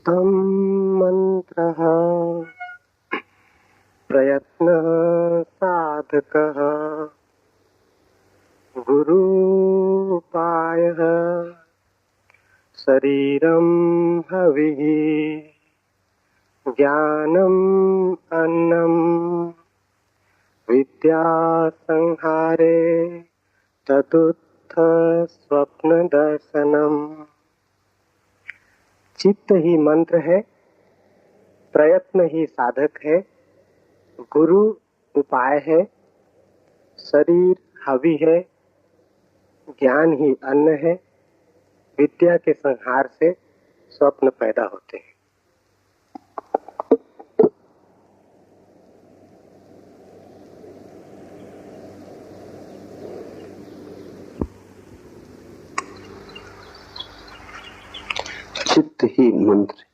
तं मन्त्रः प्रयत्नः साधकः गुरूपायः शरीरं हविः ज्ञानम् अन्नं विद्या संहारे चतुर्थ स्वप्न दर्शनम। चित्त ही मंत्र है, प्रयत्न ही साधक है, गुरु उपाय है, शरीर हवि है, ज्ञान ही अन्न है, विद्या के संहार से स्वप्न पैदा होते हैं। चित्त ही मंत्र।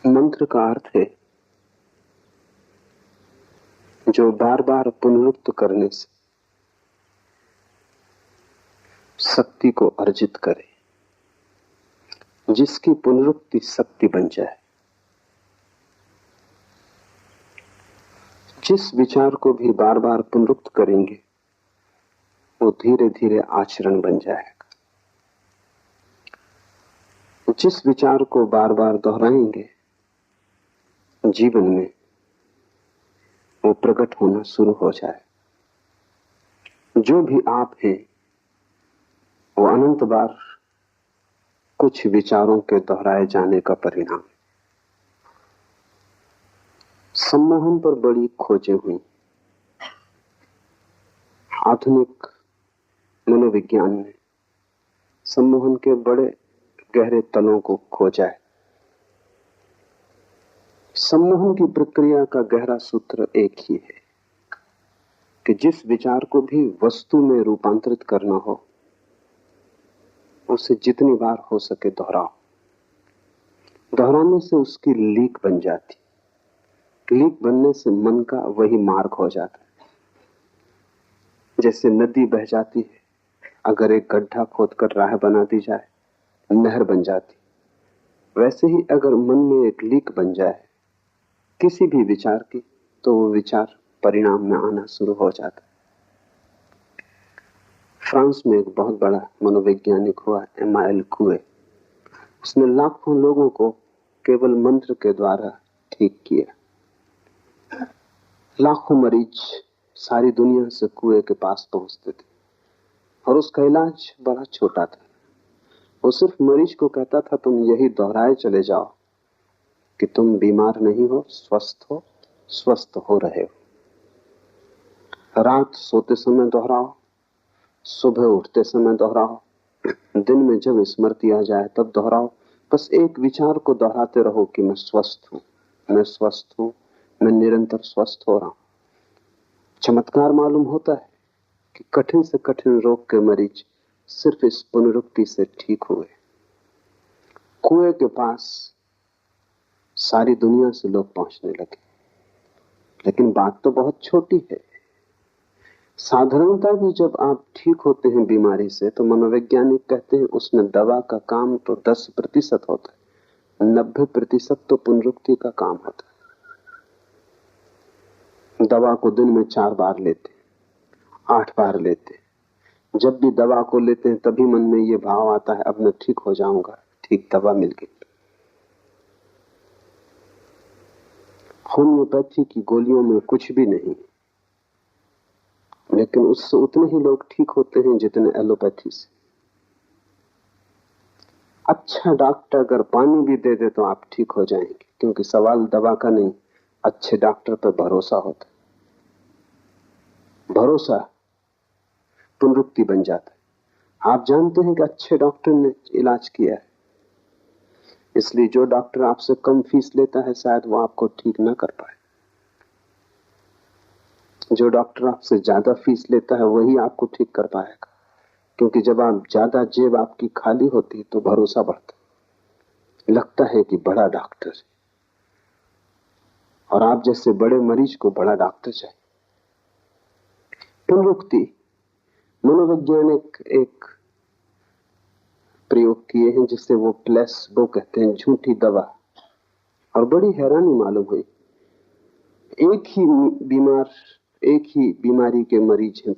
मंत्र का अर्थ है जो बार बार पुनरुक्त करने से शक्ति को अर्जित करे, जिसकी पुनरुक्ति शक्ति बन जाए। जिस विचार को भी बार बार पुनरुक्त करेंगे वो धीरे धीरे आचरण बन जाएगा। जिस विचार को बार बार दोहराएंगे जीवन में वो प्रकट होना शुरू हो जाए। जो भी आप हैं वो अनंत बार कुछ विचारों के दोहराए जाने का परिणाम है। सम्मोहन पर बड़ी खोजें हुई। आधुनिक मनोविज्ञान ने सम्मोहन के बड़े गहरे तलों को खोजा है। सम्मोहन की प्रक्रिया का गहरा सूत्र एक ही है कि जिस विचार को भी वस्तु में रूपांतरित करना हो उसे जितनी बार हो सके दोहराओ। दोहराने से उसकी लीक बन जाती। लीक बनने से मन का वही मार्ग हो जाता है। जैसे नदी बह जाती है, अगर एक गड्ढा खोदकर राह बना दी जाए नहर बन जाती। वैसे ही अगर मन में एक लीक बन जाए किसी भी विचार की तो वो विचार परिणाम में आना शुरू हो जाता है। फ्रांस में एक बहुत बड़ा मनोवैज्ञानिक हुआ एमाइल कुए। उसने लाखों लोगों को केवल मंत्र के द्वारा ठीक किया। लाखों मरीज सारी दुनिया से कुएं के पास पहुंचते थे और उसका इलाज बड़ा छोटा था। वो सिर्फ मरीज को कहता था तुम यही दोहराए चले जाओ कि तुम बीमार नहीं हो, स्वस्थ हो रहे हो। रात सोते समय दोहराओ, सुबह उठते समय दोहराओ, दिन में जब स्मृति आ जाए तब दोहराओ। बस एक विचार को दोहराते रहो कि मैं स्वस्थ हूं, मैं स्वस्थ हूं, मैं निरंतर स्वस्थ हो रहा हूं। चमत्कार मालूम होता है कि कठिन से कठिन रोग के मरीज सिर्फ इस पुनरुक्ति से ठीक हुए। कुएं के पास सारी दुनिया से लोग पहुंचने लगे। लेकिन बात तो बहुत छोटी है। साधारणता भी जब आप ठीक होते हैं बीमारी से तो मनोवैज्ञानिक कहते हैं उसमें दवा का काम तो 10% होता है, 90% तो पुनरुक्ति का काम होता है। दवा को दिन में 4 बार लेते, 8 बार लेते। जब भी दवा को लेते हैं तभी मन में ये भाव आता है अब मैं ठीक हो जाऊंगा, ठीक दवा मिल गई। होम्योपैथी की गोलियों में कुछ भी नहीं, लेकिन उससे उतने ही लोग ठीक होते हैं जितने एलोपैथी से। अच्छा डॉक्टर अगर पानी भी दे दे तो आप ठीक हो जाएंगे, क्योंकि सवाल दवा का नहीं, अच्छे डॉक्टर पर भरोसा होता है। भरोसा पुनरुक्ति बन जाता है। आप जानते हैं कि अच्छे डॉक्टर ने इलाज किया है, इसलिए जो डॉक्टर आपसे कम फीस लेता है शायद वो आपको ठीक ना कर पाए। जो डॉक्टर आपसे ज्यादा फीस लेता है वही आपको ठीक कर पाएगा, क्योंकि जब आप ज्यादा जेब आपकी खाली होती है तो भरोसा बढ़ता है। लगता है कि बड़ा डॉक्टर है और आप जैसे बड़े मरीज को बड़ा डॉक्टर चाहिए। पुनरुक्ति मनोवैज्ञानिक एक प्रयोग किए हैं जिसे वो प्लेसबो कहते हैं, झूठी दवा। और बड़ी हैरानी मालूम हुई, एक ही बीमारी के मरीज हैं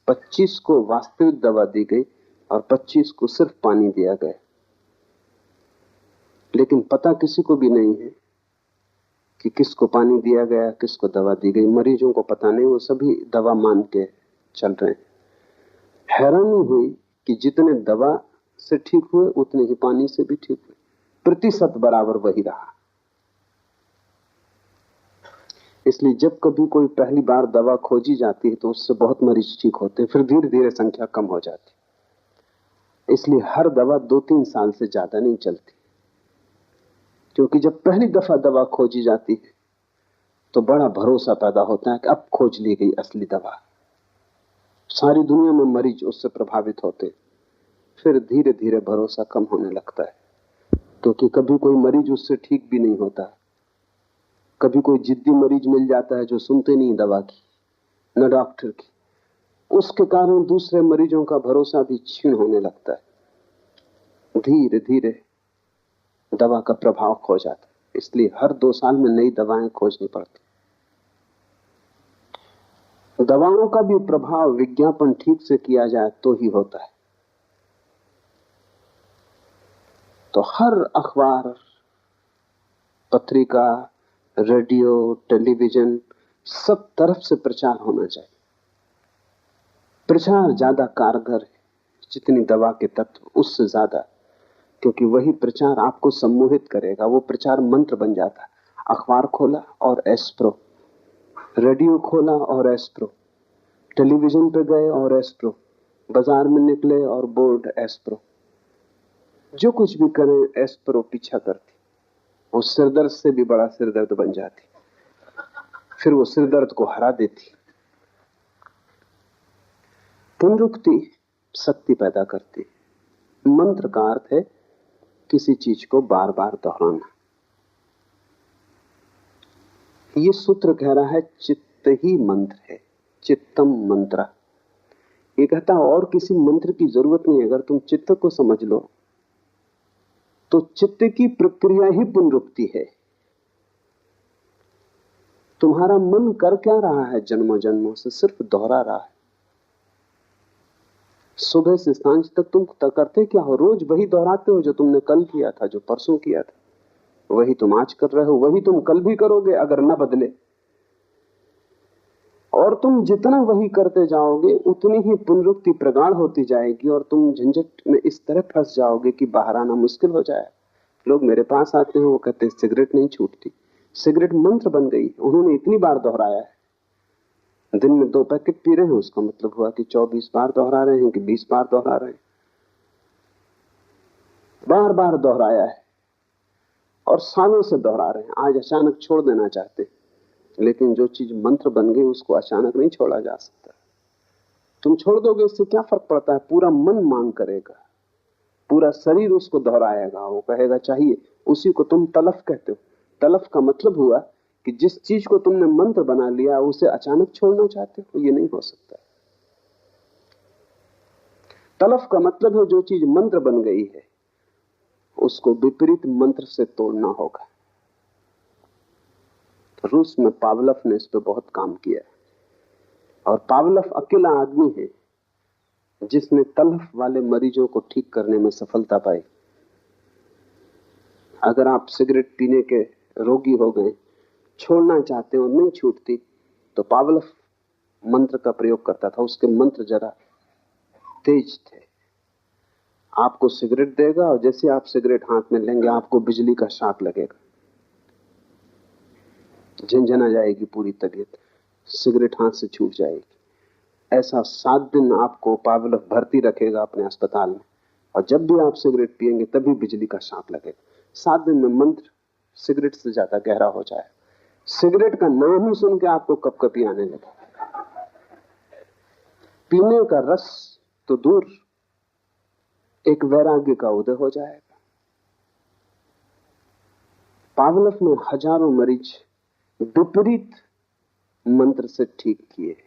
25 को वास्तविक दवा दी गई और 25 को सिर्फ पानी दिया गया। लेकिन पता किसी को भी नहीं है कि किसको पानी दिया गया, किसको दवा दी गई। मरीजों को पता नहीं, वो सभी दवा मान के चल रहे हैं। हैरानी हुई कि जितने दवा से ठीक हुए उतने ही पानी से भी ठीक हुए, प्रतिशत बराबर वही रहा। इसलिए जब कभी कोई पहली बार दवा खोजी जाती है तो उससे बहुत मरीज ठीक होते हैं, फिर धीरे धीरे संख्या कम हो जाती। इसलिए हर दवा 2-3 साल से ज्यादा नहीं चलती, क्योंकि जब पहली दफा दवा खोजी जाती है तो बड़ा भरोसा पैदा होता है कि अब खोज ली गई असली दवा। सारी दुनिया में मरीज उससे प्रभावित होते, फिर धीरे धीरे भरोसा कम होने लगता है, क्योंकि कभी कोई मरीज उससे ठीक भी नहीं होता। कभी कोई जिद्दी मरीज मिल जाता है जो सुनते नहीं दवा की न डॉक्टर की, उसके कारण दूसरे मरीजों का भरोसा भी क्षीण होने लगता है। धीरे धीरे दवा का प्रभाव खो जाता है। इसलिए हर 2 साल में नई दवाएं खोजनी पड़ती। दवाओं का भी प्रभाव विज्ञापन ठीक से किया जाए तो ही होता है। तो हर अखबार, पत्रिका, रेडियो, टेलीविजन, सब तरफ से प्रचार होना चाहिए। प्रचार ज्यादा कारगर है जितनी दवा के तत्व, उससे ज्यादा, क्योंकि वही प्रचार आपको सम्मोहित करेगा। वो प्रचार मंत्र बन जाता है। अखबार खोला और एस्प्रो, रेडियो खोला और एस्प्रो, टेलीविजन पे गए और एस्प्रो, बाजार में निकले और बोर्ड एस्प्रो, जो कुछ भी करें एस्प्रो पीछा करती। वो सिरदर्द से भी बड़ा सिरदर्द बन जाती, फिर वो सिरदर्द को हरा देती। पुनरुक्ति शक्ति पैदा करती। मंत्र का अर्थ है किसी चीज को बार बार दोहराना। ये सूत्र कह रहा है चित्त ही मंत्र है, चित्तम मंत्र। ये कहता है और किसी मंत्र की जरूरत नहीं। अगर तुम चित्त को समझ लो तो चित्त की प्रक्रिया ही पुनरुक्ति है। तुम्हारा मन कर क्या रहा है जन्मों जन्मों से? सिर्फ दोहरा रहा है। सुबह से सांझ तक तुम करते क्या हो? रोज वही दोहराते हो जो तुमने कल किया था, जो परसों किया था। वही तुम आज कर रहे हो, वही तुम कल भी करोगे अगर न बदले। और तुम जितना वही करते जाओगे उतनी ही पुनरुक्ति प्रगाढ़ होती जाएगी और तुम झंझट में इस तरह फंस जाओगे कि बाहर आना मुश्किल हो जाए। लोग मेरे पास आते हैं, वो कहते हैं सिगरेट नहीं छूटती। सिगरेट मंत्र बन गई, उन्होंने इतनी बार दोहराया है। दिन में 2 पैकेट पी रहे हैं, उसका मतलब हुआ कि 24 बार दोहरा रहे हैं कि 20 बार दोहरा रहे हैं। बार बार दोहराया है और सालों से दोहरा रहे हैं। आज अचानक छोड़ देना चाहते हैं, लेकिन जो चीज मंत्र बन गई उसको अचानक नहीं छोड़ा जा सकता। तुम छोड़ दोगे इससे क्या फर्क पड़ता है? पूरा मन मांग करेगा, पूरा शरीर उसको दोहराएगा, वो कहेगा चाहिए। उसी को तुम तलफ कहते हो। तलफ का मतलब हुआ कि जिस चीज को तुमने मंत्र बना लिया उसे अचानक छोड़ना चाहते हो, ये नहीं हो सकता। तलफ का मतलब है जो चीज मंत्र बन गई है उसको विपरीत मंत्र से तोड़ना होगा। रूस में पावलफ ने इस पे बहुत काम किया है और पावलफ अकेला आदमी है जिसने तलफ वाले मरीजों को ठीक करने में सफलता पाई। अगर आप सिगरेट पीने के रोगी हो गए, छोड़ना चाहते हो, नहीं छूटती, तो पावलफ मंत्र का प्रयोग करता था। उसके मंत्र जरा तेज थे। आपको सिगरेट देगा और जैसे आप सिगरेट हाथ में लेंगे आपको बिजली का शॉक लगेगा, झंझना जाएगी पूरी तबीयत, सिगरेट हाथ से छूट जाएगी। ऐसा 7 दिन आपको पावलफ भर्ती रखेगा अपने अस्पताल में, और जब भी आप सिगरेट पिएंगे तभी बिजली का शॉक लगेगा। 7 दिन में मंत्र सिगरेट से ज्यादा गहरा हो जाए। सिगरेट का नाम ही सुन के आपको कपकपी आने लगे, पीने का रस तो दूर, एक वैराग्य का उदय हो जाएगा। पावलफ ने हजारों मरीज विपरीत मंत्र से ठीक किए।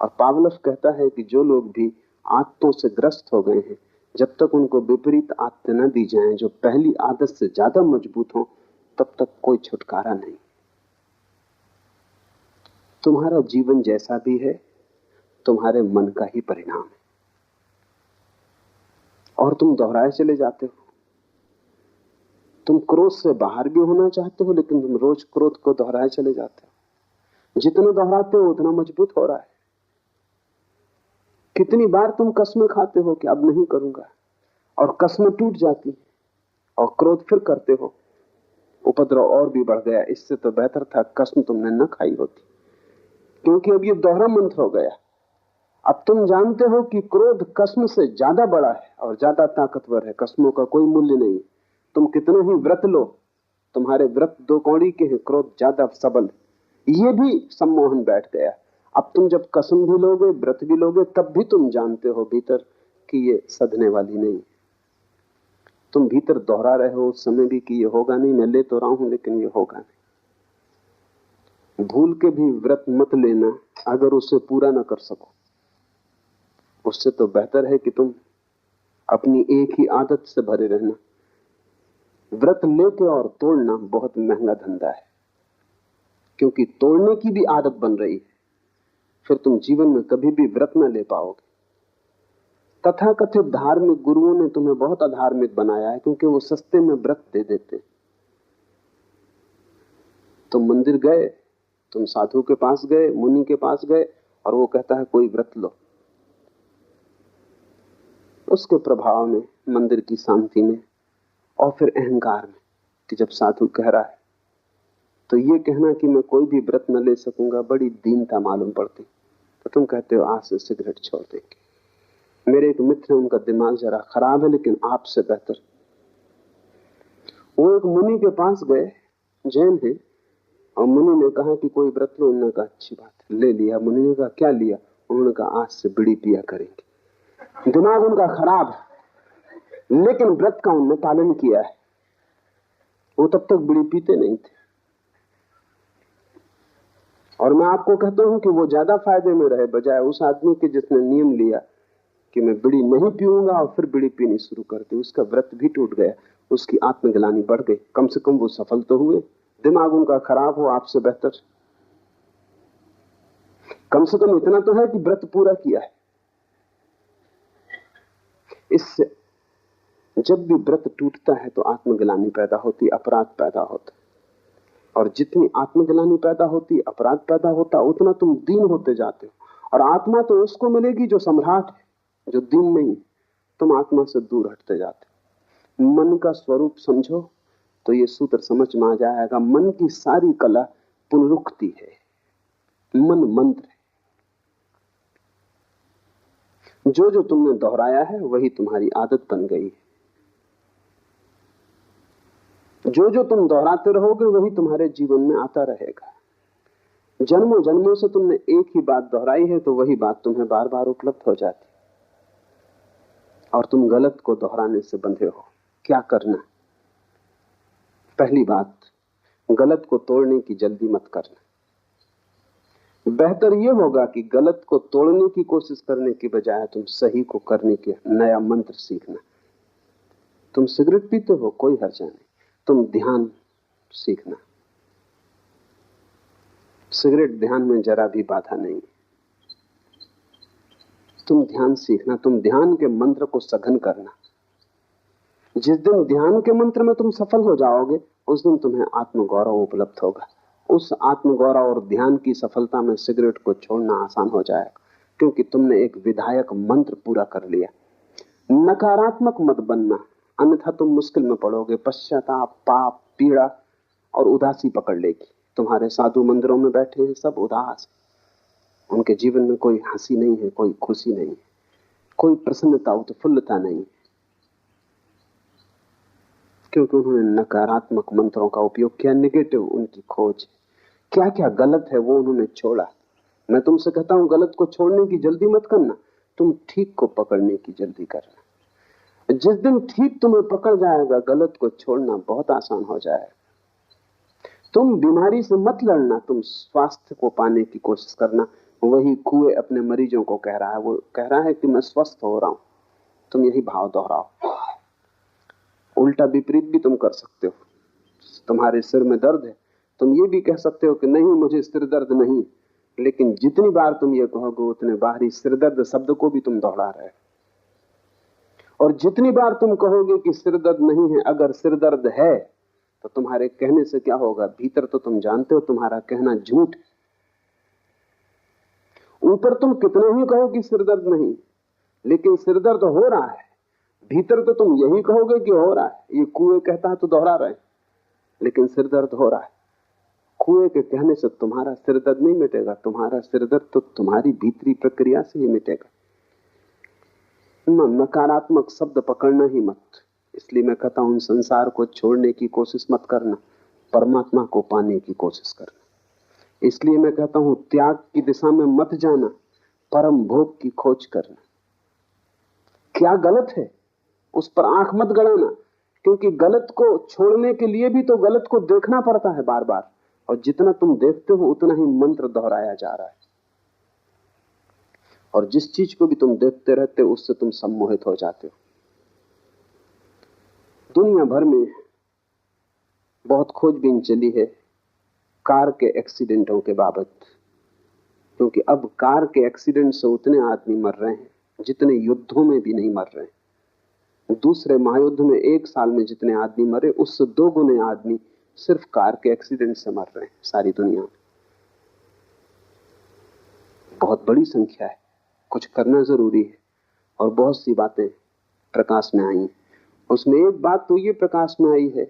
और पावलफ कहता है कि जो लोग भी आत्तों से ग्रस्त हो गए हैं जब तक उनको विपरीत आदतें न दी जाएं जो पहली आदत से ज्यादा मजबूत हो, तब तक कोई छुटकारा नहीं। तुम्हारा जीवन जैसा भी है तुम्हारे मन का ही परिणाम है, और तुम दोहराए चले जाते हो। तुम क्रोध से बाहर भी होना चाहते हो, लेकिन तुम रोज क्रोध को दोहराए चले जाते हो। जितना दोहराते हो उतना मजबूत हो रहा है। कितनी बार तुम कस्में खाते हो कि अब नहीं करूंगा, और कस्में टूट जाती है, और क्रोध फिर करते हो, उपद्रव और भी बढ़ गया। इससे तो बेहतर था कसम तुमने न खाई होती, क्योंकि अब ये दोहरा मंत्र हो गया। अब तुम जानते हो कि क्रोध कसम से ज्यादा बड़ा है और ज्यादा ताकतवर है। कसमों का कोई मूल्य नहीं। तुम कितना ही व्रत लो, तुम्हारे व्रत दो कौड़ी के हैं, क्रोध ज्यादा सबल है। ये भी सम्मोहन बैठ गया। अब तुम जब कसम भी लोगे, व्रत भी लोगे, तब भी तुम जानते हो भीतर कि ये सधने वाली नहीं। तुम भीतर दोहरा रहे हो उस समय भी कि ये होगा नहीं, मैं ले तो रहा हूं लेकिन ये होगा नहीं। भूल के भी व्रत मत लेना अगर उसे पूरा ना कर सको। उससे तो बेहतर है कि तुम अपनी एक ही आदत से भरे रहना। व्रत लेके और तोड़ना बहुत महंगा धंधा है, क्योंकि तोड़ने की भी आदत बन रही है। फिर तुम जीवन में कभी भी व्रत न ले पाओगे। तथाकथित धार्मिक गुरुओं ने तुम्हें बहुत अधार्मिक बनाया है, क्योंकि वो सस्ते में व्रत दे देते। तुम मंदिर गए, तुम साधु के पास गए, मुनि के पास गए, और वो कहता है कोई व्रत लो। उसके प्रभाव में, मंदिर की शांति में, और फिर अहंकार में कि जब साधु कह रहा है तो ये कहना कि मैं कोई भी व्रत न ले सकूंगा बड़ी दीनता मालूम पड़ती। तो तुम कहते हो आज से सिगरेट छोड़ देंगे। मेरे एक मित्र है, उनका दिमाग जरा खराब है लेकिन आपसे बेहतर। वो एक मुनि के पास गए, जैन है, और मुनि ने कहा कि कोई व्रत लो। उन्होंने कहा अच्छी बात है, ले लिया। मुनि ने कहा क्या लिया? उन्होंने कहा आज से बीड़ी पिया करेंगे। दिमाग उनका खराब है, लेकिन व्रत का उन्होंने पालन किया है। वो तब तक बीड़ी पीते नहीं थे। और मैं आपको कहता हूं कि वो ज्यादा फायदे में रहे बजाय उस आदमी के जिसने नियम लिया कि मैं बीड़ी नहीं पीऊंगा और फिर बीड़ी पीनी शुरू कर दी। उसका व्रत भी टूट गया, उसकी आत्मग्लानि बढ़ गई। कम से कम वो सफल तो हुए। दिमाग उनका खराब हो आपसे बेहतर। कम से कम इतना तो है कि व्रत पूरा किया है। इससे जब भी व्रत टूटता है तो आत्मग्लानि पैदा होती, अपराध पैदा होता। और जितनी आत्मग्लानि पैदा होती, अपराध पैदा होता, उतना तुम दीन होते जाते हो। और आत्मा तो उसको मिलेगी जो सम्राट है, जो दीन नहीं। तुम आत्मा से दूर हटते जाते। मन का स्वरूप समझो तो ये सूत्र समझ में आ जाएगा। मन की सारी कला पुनरुक्ति है। मन मंत्र है। जो जो तुमने दोहराया है वही तुम्हारी आदत बन गई है। जो जो तुम दोहराते रहोगे वही तुम्हारे जीवन में आता रहेगा। जन्मों जन्मों से तुमने एक ही बात दोहराई है तो वही बात तुम्हें बार बार उपलब्ध हो जाती, और तुम गलत को दोहराने से बंधे हो। क्या करना? पहली बात, गलत को तोड़ने की जल्दी मत करना। बेहतर यह होगा कि गलत को तोड़ने की कोशिश करने की बजाय तुम सही को करने के नया मंत्र सीखना। तुम सिगरेट पीते हो, कोई हर्जा नहीं, तुम ध्यान सीखना। सिगरेट ध्यान में जरा भी बाधा नहीं। तुम ध्यान सीखना, तुम ध्यान के मंत्र को सघन करना। जिस दिन ध्यान के मंत्र में तुम सफल हो जाओगे उस दिन तुम्हें आत्मगौरव उपलब्ध होगा। उस आत्मगौरव और ध्यान की सफलता में सिगरेट को छोड़ना आसान हो जाएगा, क्योंकि तुमने एक विधायक मंत्र पूरा कर लिया। नकारात्मक मत बनना, अन्यथा तुम मुश्किल में पड़ोगे। पश्चाताप, पाप, पीड़ा और उदासी पकड़ लेगी। तुम्हारे साधु मंदिरों में बैठे हैं सब उदास, उनके जीवन में कोई हंसी नहीं है, कोई खुशी नहीं है, कोई प्रसन्नता, उत्फुल्लता नहीं, क्योंकि उन्होंने नकारात्मक मंत्रों का उपयोग किया। नेगेटिव उनकी खोज, क्या क्या गलत है वो उन्होंने छोड़ा। मैं तुमसे कहता हूं गलत को छोड़ने की जल्दी मत करना, तुम ठीक को पकड़ने की जल्दी करना। जिस दिन ठीक तुम्हें पकड़ जाएगा गलत को छोड़ना बहुत आसान हो जाएगा। तुम बीमारी से मत लड़ना, तुम स्वास्थ्य को पाने की कोशिश करना। वही कुएं अपने मरीजों को कह रहा है, वो कह रहा है कि मैं स्वस्थ हो रहा हूं, तुम यही भाव दोहराओ। उल्टा विपरीत भी तुम कर सकते हो। तुम्हारे सिर में दर्द है, तुम ये भी कह सकते हो कि नहीं मुझे सिर दर्द नहीं, लेकिन जितनी बार तुम ये कहोगे उतने बाहरी सिर दर्द शब्द को भी तुम दोहरा रहे हो। और जितनी बार तुम कहोगे कि सिर दर्द नहीं है, अगर सिर दर्द है तो तुम्हारे कहने से क्या होगा? भीतर तो तुम जानते हो तुम्हारा कहना झूठ। ऊपर तुम कितना ही कहो कि सिर दर्द नहीं, लेकिन सिर दर्द हो रहा है। भीतर तो तुम यही कहोगे कि हो रहा है। ये कुएं कहता है तो दोहरा रहे, लेकिन सिर दर्द हो रहा है। कुएं के कहने से तुम्हारा सिर दर्द नहीं मिटेगा, तुम्हारा सिर दर्द तो तुम्हारी भीतरी प्रक्रिया से ही मिटेगा। नकारात्मक शब्द पकड़ना ही मत। इसलिए मैं कहता हूं संसार को छोड़ने की कोशिश मत करना, परमात्मा को पाने की कोशिश करना। इसलिए मैं कहता हूं त्याग की दिशा में मत जाना, परम भोग की खोज करना। क्या गलत है उस पर आंख मत गड़ाना, क्योंकि गलत को छोड़ने के लिए भी तो गलत को देखना पड़ता है बार बार, और जितना तुम देखते हो उतना ही मंत्र दोहराया जा रहा है। और जिस चीज को भी तुम देखते रहते हो उससे तुम सम्मोहित हो जाते हो। दुनिया भर में बहुत खोजबीन चली है कार के एक्सीडेंटों के बाबत, क्योंकि अब कार के एक्सीडेंट से उतने आदमी मर रहे हैं जितने युद्धों में भी नहीं मर रहे हैं। दूसरे महायुद्ध में 1 साल में जितने आदमी मरे, उससे 2 गुने आदमी सिर्फ कार के एक्सीडेंट से मर रहे हैं सारी दुनिया में। बहुत बड़ी संख्या है, कुछ करना जरूरी है। और बहुत सी बातें प्रकाश में आई। उसमें एक बात तो ये प्रकाश में आई है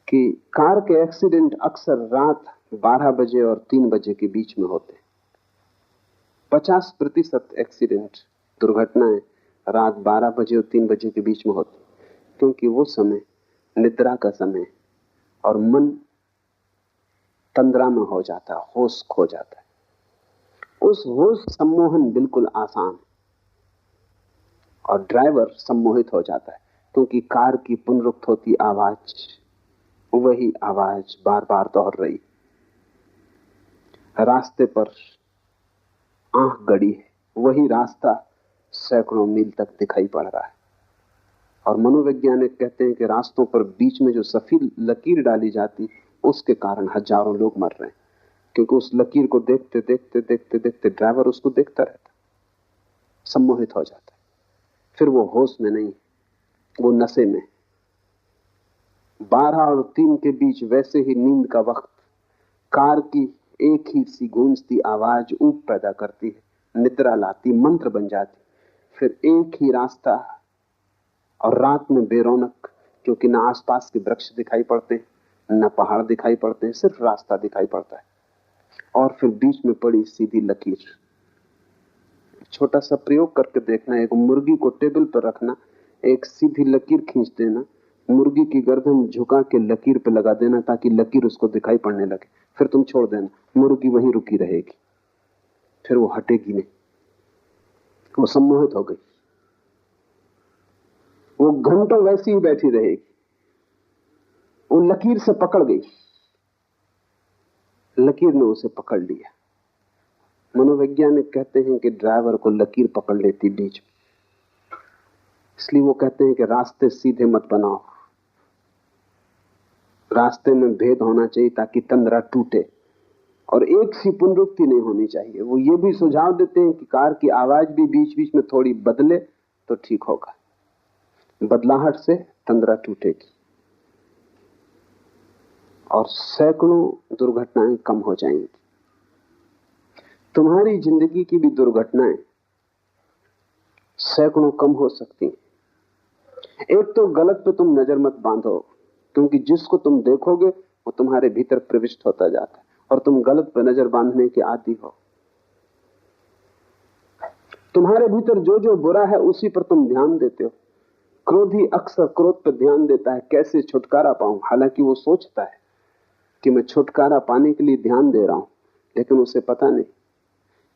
कि कार के एक्सीडेंट अक्सर रात 12 बजे और 3 बजे के बीच में होते हैं। 50% एक्सीडेंट, दुर्घटनाएं रात 12 बजे और 3 बजे के बीच में होती, क्योंकि वो समय निद्रा का समय और मन तंद्रा में हो जाता है, होश खो जाता है। उस होश सम्मोहन बिल्कुल आसान है और ड्राइवर सम्मोहित हो जाता है, क्योंकि कार की पुनरुक्त होती आवाज, वही आवाज बार बार दोहर रही। रास्ते पर आंख गड़ी है, वही रास्ता सैकड़ों मील तक दिखाई पड़ रहा है। और मनोवैज्ञानिक कहते हैं कि रास्तों पर बीच में जो सफेद लकीर डाली जाती, उसके कारण हजारों लोग मर रहे हैं, क्योंकि उस लकीर को देखते देखते देखते देखते ड्राइवर उसको देखता रहता, सम्मोहित हो जाता है। फिर वो होश में नहीं, वो नशे में। 12 और 3 के बीच वैसे ही नींद का वक्त कार की एक ही सी गूंजती आवाज ऊप पैदा करती है, निद्रा लाती, मंत्र बन जाती। फिर एक ही रास्ता, और रात में बेरौनक, क्योंकि न आसपास के वृक्ष दिखाई पड़ते, न पहाड़ दिखाई पड़ते, सिर्फ रास्ता दिखाई पड़ता है। और फिर बीच में पड़ी सीधी लकीर। छोटा सा प्रयोग करके देखना, एक मुर्गी को टेबल पर रखना, एक सीधी लकीर खींच देना, मुर्गी की गर्दन झुका के लकीर पे लगा देना ताकि लकीर उसको दिखाई पड़ने लगे। फिर तुम छोड़ देना, मुर्गी वहीं रुकी रहेगी, फिर वो हटेगी नहीं। वो सम्मोहित हो गई, वो घंटों वैसी ही बैठी रहेगी, वो लकीर से पकड़ गई, लकीर ने उसे पकड़ लिया। मनोवैज्ञानिक कहते हैं कि ड्राइवर को लकीर पकड़ लेती बीच में, इसलिए वो कहते हैं कि रास्ते सीधे मत बनाओ, रास्ते में भेद होना चाहिए ताकि तंद्रा टूटे, और एक सी पुनरुक्ति नहीं होनी चाहिए। वो ये भी सुझाव देते हैं कि कार की आवाज भी बीच बीच में थोड़ी बदले तो ठीक होगा, बदलाहट से तंद्रा टूटेगी और सैकड़ों दुर्घटनाएं कम हो जाएंगी। तुम्हारी जिंदगी की भी दुर्घटनाएं सैकड़ों कम हो सकती हैं। एक तो गलत पे तुम नजर मत बांधो, क्योंकि जिसको तुम देखोगे वो तुम्हारे भीतर प्रविष्ट होता जाता है, और तुम गलत पे नजर बांधने के आदी हो। तुम्हारे भीतर जो जो बुरा है उसी पर तुम ध्यान देते हो। क्रोधी अक्सर क्रोध पर ध्यान देता है, कैसे छुटकारा पाऊं, हालांकि वो सोचता है कि मैं छुटकारा पाने के लिए ध्यान दे रहा हूं, लेकिन उसे पता नहीं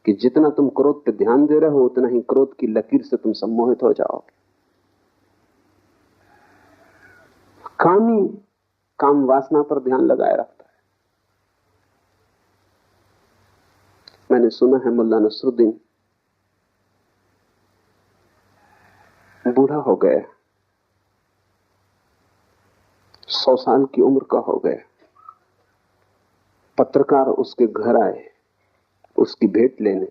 कि जितना तुम क्रोध पे ध्यान दे रहे हो उतना ही क्रोध की लकीर से तुम सम्मोहित हो जाओगे। कामी काम वासना पर ध्यान लगाए रखता है। मैंने सुना है मुल्ला नसरुद्दीन बूढ़ा हो गया, 100 साल की उम्र का हो गया। पत्रकार उसके घर आए उसकी भेंट लेने,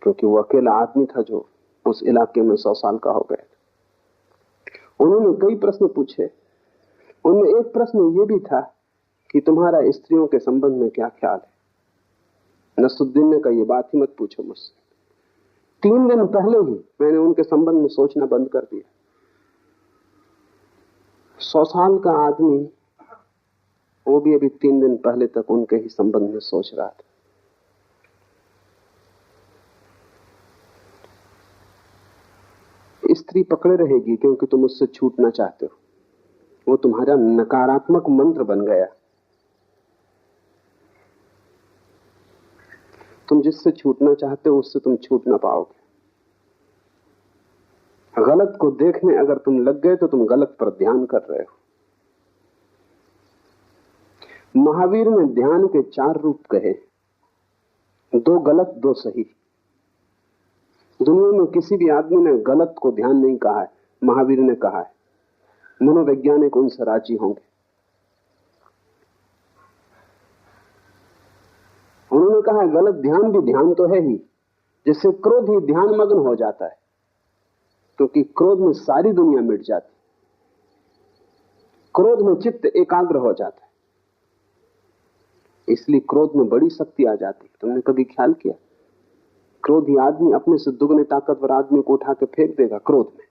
क्योंकि वो अकेला आदमी था जो उस इलाके में 100 साल का हो गया। उन्होंने कई प्रश्न पूछे। उनमें एक प्रश्न ये भी था कि तुम्हारा स्त्रियों के संबंध में क्या ख्याल है। नसरुद्दीन ने कहा, ये बात ही मत पूछो मुझसे। 3 दिन पहले ही मैंने उनके संबंध में सोचना बंद कर दिया। 100 साल का आदमी, वो भी अभी 3 दिन पहले तक उनके ही संबंध में सोच रहा था। स्त्री पकड़े रहेगी क्योंकि तुम उससे छूटना चाहते हो। वो तुम्हारा नकारात्मक मंत्र बन गया। तुम जिससे छूटना चाहते हो उससे तुम छूट ना पाओगे। गलत को देखने अगर तुम लग गए तो तुम गलत पर ध्यान कर रहे हो। महावीर ने ध्यान के 4 रूप कहे, 2 गलत 2 सही। दुनिया में किसी भी आदमी ने गलत को ध्यान नहीं कहा है, महावीर ने कहा है। मनोवैज्ञानिक उनसे राजी होंगे। उन्होंने कहा गलत ध्यान भी ध्यान तो है ही, जिससे क्रोध ही ध्यान मग्न हो जाता है, क्योंकि क्रोध में सारी दुनिया मिट जाती। क्रोध में चित्त एकाग्र हो जाता है, इसलिए क्रोध में बड़ी शक्ति आ जाती। तुमने कभी ख्याल किया, क्रोधी आदमी अपने से दुगने ताकतवर आदमी को उठा के फेंक देगा। क्रोध में,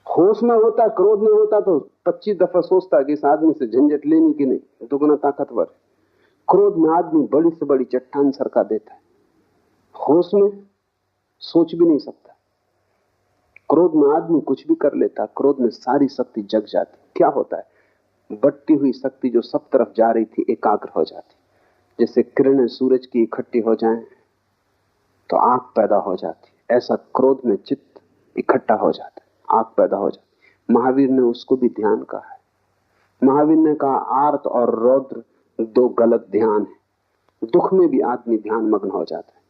होश में होता, क्रोध में होता तो 25 दफा सोचता कि इस आदमी से झंझट लेनी कि नहीं, दुगना ताकतवर। क्रोध में आदमी बड़ी से बड़ी चट्टान सरका देता है, होश में सोच भी नहीं सकता। क्रोध में आदमी कुछ भी कर लेता, क्रोध में सारी शक्ति जग जाती। क्या होता है, बढ़ती हुई शक्ति जो सब तरफ जा रही थी एकाग्र हो जाती। जैसे किरणें सूरज की इकट्ठी हो जाएं तो आग पैदा हो जाती, ऐसा क्रोध में चित्त इकट्ठा हो जाता है, आग पैदा हो जाती। महावीर ने उसको भी ध्यान कहा है। महावीर ने कहा आर्त और रौद्र 2 गलत ध्यान है। दुख में भी आदमी ध्यान मग्न हो जाता है।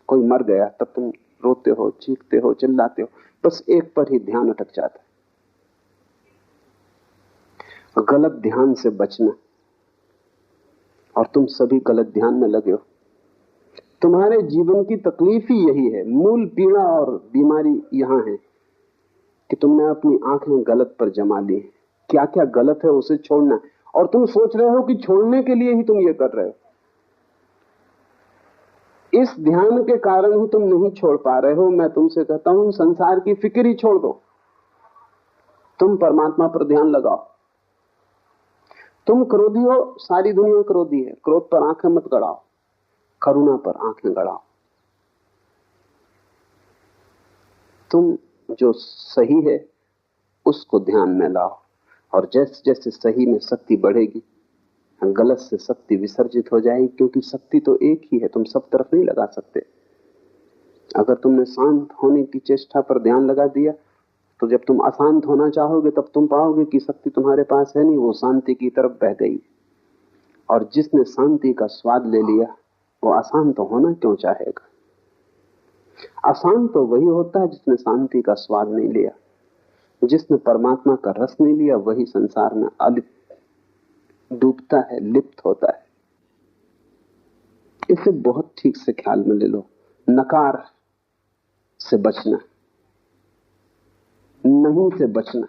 कोई मर गया तब तुम रोते हो, चीखते हो, चिल्लाते हो, बस एक पर ही ध्यान अटक जाता है। गलत ध्यान से बचना, और तुम सभी गलत ध्यान में लगे हो। तुम्हारे जीवन की तकलीफ ही यही है, मूल पीड़ा और बीमारी यहां है कि तुमने अपनी आंखें गलत पर जमा ली। क्या क्या गलत है उसे छोड़ना, और तुम सोच रहे हो कि छोड़ने के लिए ही तुम ये कर रहे हो। इस ध्यान के कारण ही तुम नहीं छोड़ पा रहे हो। मैं तुमसे कहता हूं संसार की फिक्र ही छोड़ दो, तुम परमात्मा पर ध्यान लगाओ। तुम क्रोधी हो, सारी दुनिया क्रोधी है, क्रोध पर आंखें मत गड़ाओ, करुणा पर आंखें गड़ाओ। तुम जो सही है उसको ध्यान में लाओ, और जैसे जैसे सही में शक्ति बढ़ेगी गलत से शक्ति विसर्जित हो जाएगी, क्योंकि शक्ति तो एक ही है, तुम सब तरफ नहीं लगा सकते। अगर तुमने शांत होने की चेष्टा पर ध्यान लगा दिया तो जब तुम अशांत होना चाहोगे तब तुम पाओगे कि शक्ति तुम्हारे पास है नहीं, वो शांति की तरफ बह गई। और जिसने शांति का स्वाद ले लिया वो अशांत होना क्यों चाहेगा। अशांत तो वही होता है जिसने शांति का स्वाद नहीं लिया। जिसने परमात्मा का रस नहीं लिया वही संसार में अलिप्त डूबता है, लिप्त होता है। इसे बहुत ठीक से ख्याल में ले लो। नकार से बचना, नहीं से बचना,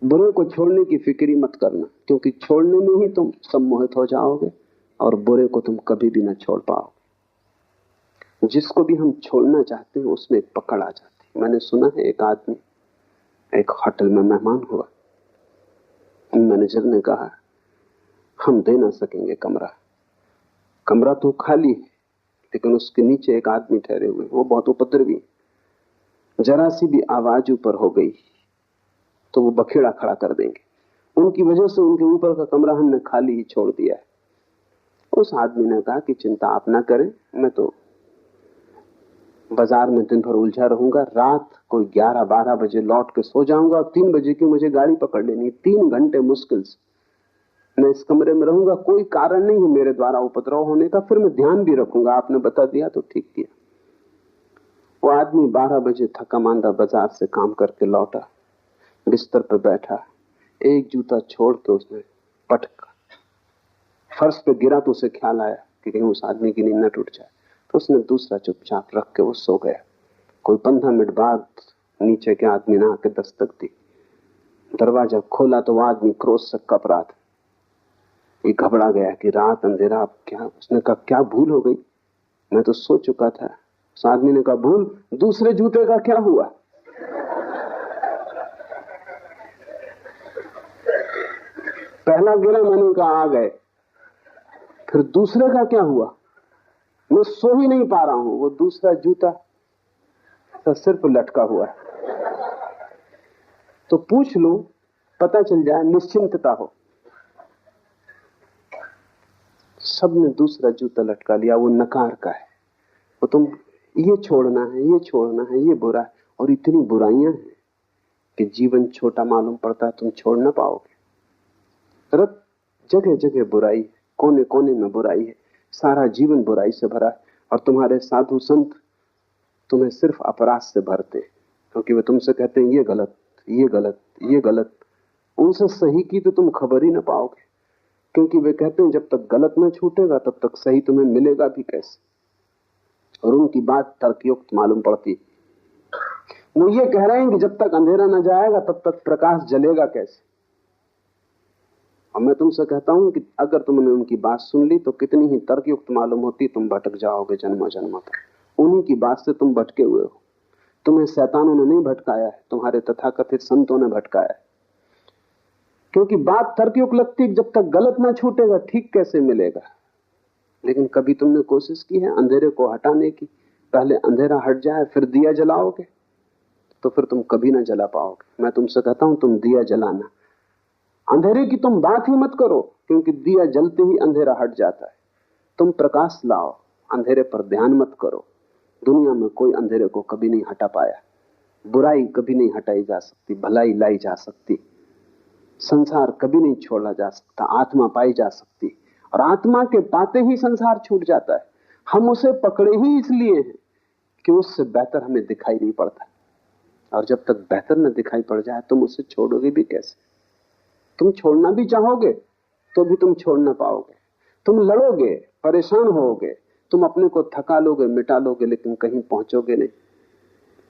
बुरे को छोड़ने की फिक्र मत करना, क्योंकि छोड़ने में ही तुम सम्मोहित हो जाओगे और बुरे को तुम कभी भी ना छोड़ पाओगे। जिसको भी हम छोड़ना चाहते हैं उसमें एक पकड़ आ जाती है। मैंने सुना है एक आदमी एक होटल में मेहमान हुआ, मैनेजर ने कहा हम दे ना सकेंगे कमरा, कमरा तो खाली है, लेकिन उसके नीचे एक आदमी ठहरे हुए, वो बहुत उपद्रवी, जरा सी भी आवाज ऊपर हो गई तो वो बखेड़ा खड़ा कर देंगे। उनकी वजह से उनके ऊपर का कमरा हमने खाली ही छोड़ दिया है। उस आदमी ने कहा कि चिंता आप ना करें, मैं तो बाजार में दिन भर उलझा रहूंगा, रात कोई 11-12 बजे लौट के सो जाऊंगा, और 3 बजे की मुझे गाड़ी पकड़ लेनी। 3 घंटे मुश्किल से मैं इस कमरे में रहूंगा, कोई कारण नहीं है मेरे द्वारा उपद्रव होने का, फिर मैं ध्यान भी रखूंगा। आपने बता दिया तो ठीक किया। वो आदमी 12 बजे थका मांदा बाजार से काम करके लौटा, बिस्तर पर बैठा, एक जूता छोड़ के उसने पटक फर्श पे गिरा तो उसे ख्याल आया कि कहीं उस आदमी की नींद न टूट जाए, तो उसने दूसरा चुपचाप रख के वो सो गया। कोई 15 मिनट बाद नीचे के आदमी ने आके दस्तक दी। दरवाजा खोला तो वो आदमी क्रोध से कप रहा था। ये घबरा गया कि रात अंधेरा, अब क्या? उसने कहा क्या भूल हो गई? मैं तो सो चुका था। उस आदमी ने कहा भूल? दूसरे जूते का क्या हुआ? पहला गिरा, मैंने कहा आ गए, फिर दूसरे का क्या हुआ? मैं सो ही नहीं पा रहा हूं, वो दूसरा जूता सिर पर लटका हुआ है, तो पूछ लूं, पता चल जाए, निश्चिंतता हो। सबने दूसरा जूता लटका लिया, वो नकार का है। वो तुम ये छोड़ना है, ये छोड़ना है, ये बुरा है, और इतनी बुराइयां हैं कि जीवन छोटा मालूम पड़ता है, तुम छोड़ ना पाओगे। रब जगह जगह बुराई, कोने कोने में बुराई है, सारा जीवन बुराई से भरा है, और तुम्हारे साधु संत तुम्हें सिर्फ अपराध से भरते हैं, क्योंकि वे तुमसे कहते हैं ये गलत, ये गलत, ये गलत। उनसे सही की तो तुम खबर ही ना पाओगे, क्योंकि वे कहते हैं जब तक गलत न छूटेगा तब तक सही तुम्हें मिलेगा भी कैसे। और उनकी बात तर्कयुक्त मालूम पड़ती। वो ये कह रहे हैं कि जब तक अंधेरा न जाएगा तब तक प्रकाश जलेगा कैसे। और मैं तुमसे कहता हूं कि अगर तुमने उनकी बात सुन ली तो कितनी ही तर्कयुक्त मालूम होती, तुम भटक जाओगे जन्मों जन्मों तक। उन्हीं की बात से तुम भटके हुए हो। तुम्हें शैतानों ने नहीं भटकाया है, तुम्हारे तथाकथित संतों ने भटकाया है। क्योंकि बात तर्कयुक्त लगती है, जब तक गलत ना छूटेगा ठीक कैसे मिलेगा। लेकिन कभी तुमने कोशिश की है अंधेरे को हटाने की? पहले अंधेरा हट जाए फिर दिया जलाओगे तो फिर तुम कभी ना जला पाओगे। मैं तुमसे कहता हूं तुम दिया जलाना, अंधेरे की तुम बात ही मत करो, क्योंकि दिया जलते ही अंधेरा हट जाता है। तुम प्रकाश लाओ, अंधेरे पर ध्यान मत करो। दुनिया में कोई अंधेरे को कभी नहीं हटा पाया। बुराई कभी नहीं हटाई जा सकती, भलाई लाई जा सकती। संसार कभी नहीं छोड़ा जा सकता, आत्मा पाई जा सकती, और आत्मा के पाते ही संसार छूट जाता है। हम उसे पकड़े ही इसलिए हैं कि उससे बेहतर हमें दिखाई नहीं पड़ता, और जब तक बेहतर न दिखाई पड़ जाए तुम उसे छोड़ोगे भी कैसे? तुम छोड़ना भी चाहोगे तो भी तुम छोड़ ना पाओगे। तुम लड़ोगे, परेशान होगे, तुम अपने को थका लोगे, मिटा लोगे, लेकिन कहीं पहुंचोगे नहीं।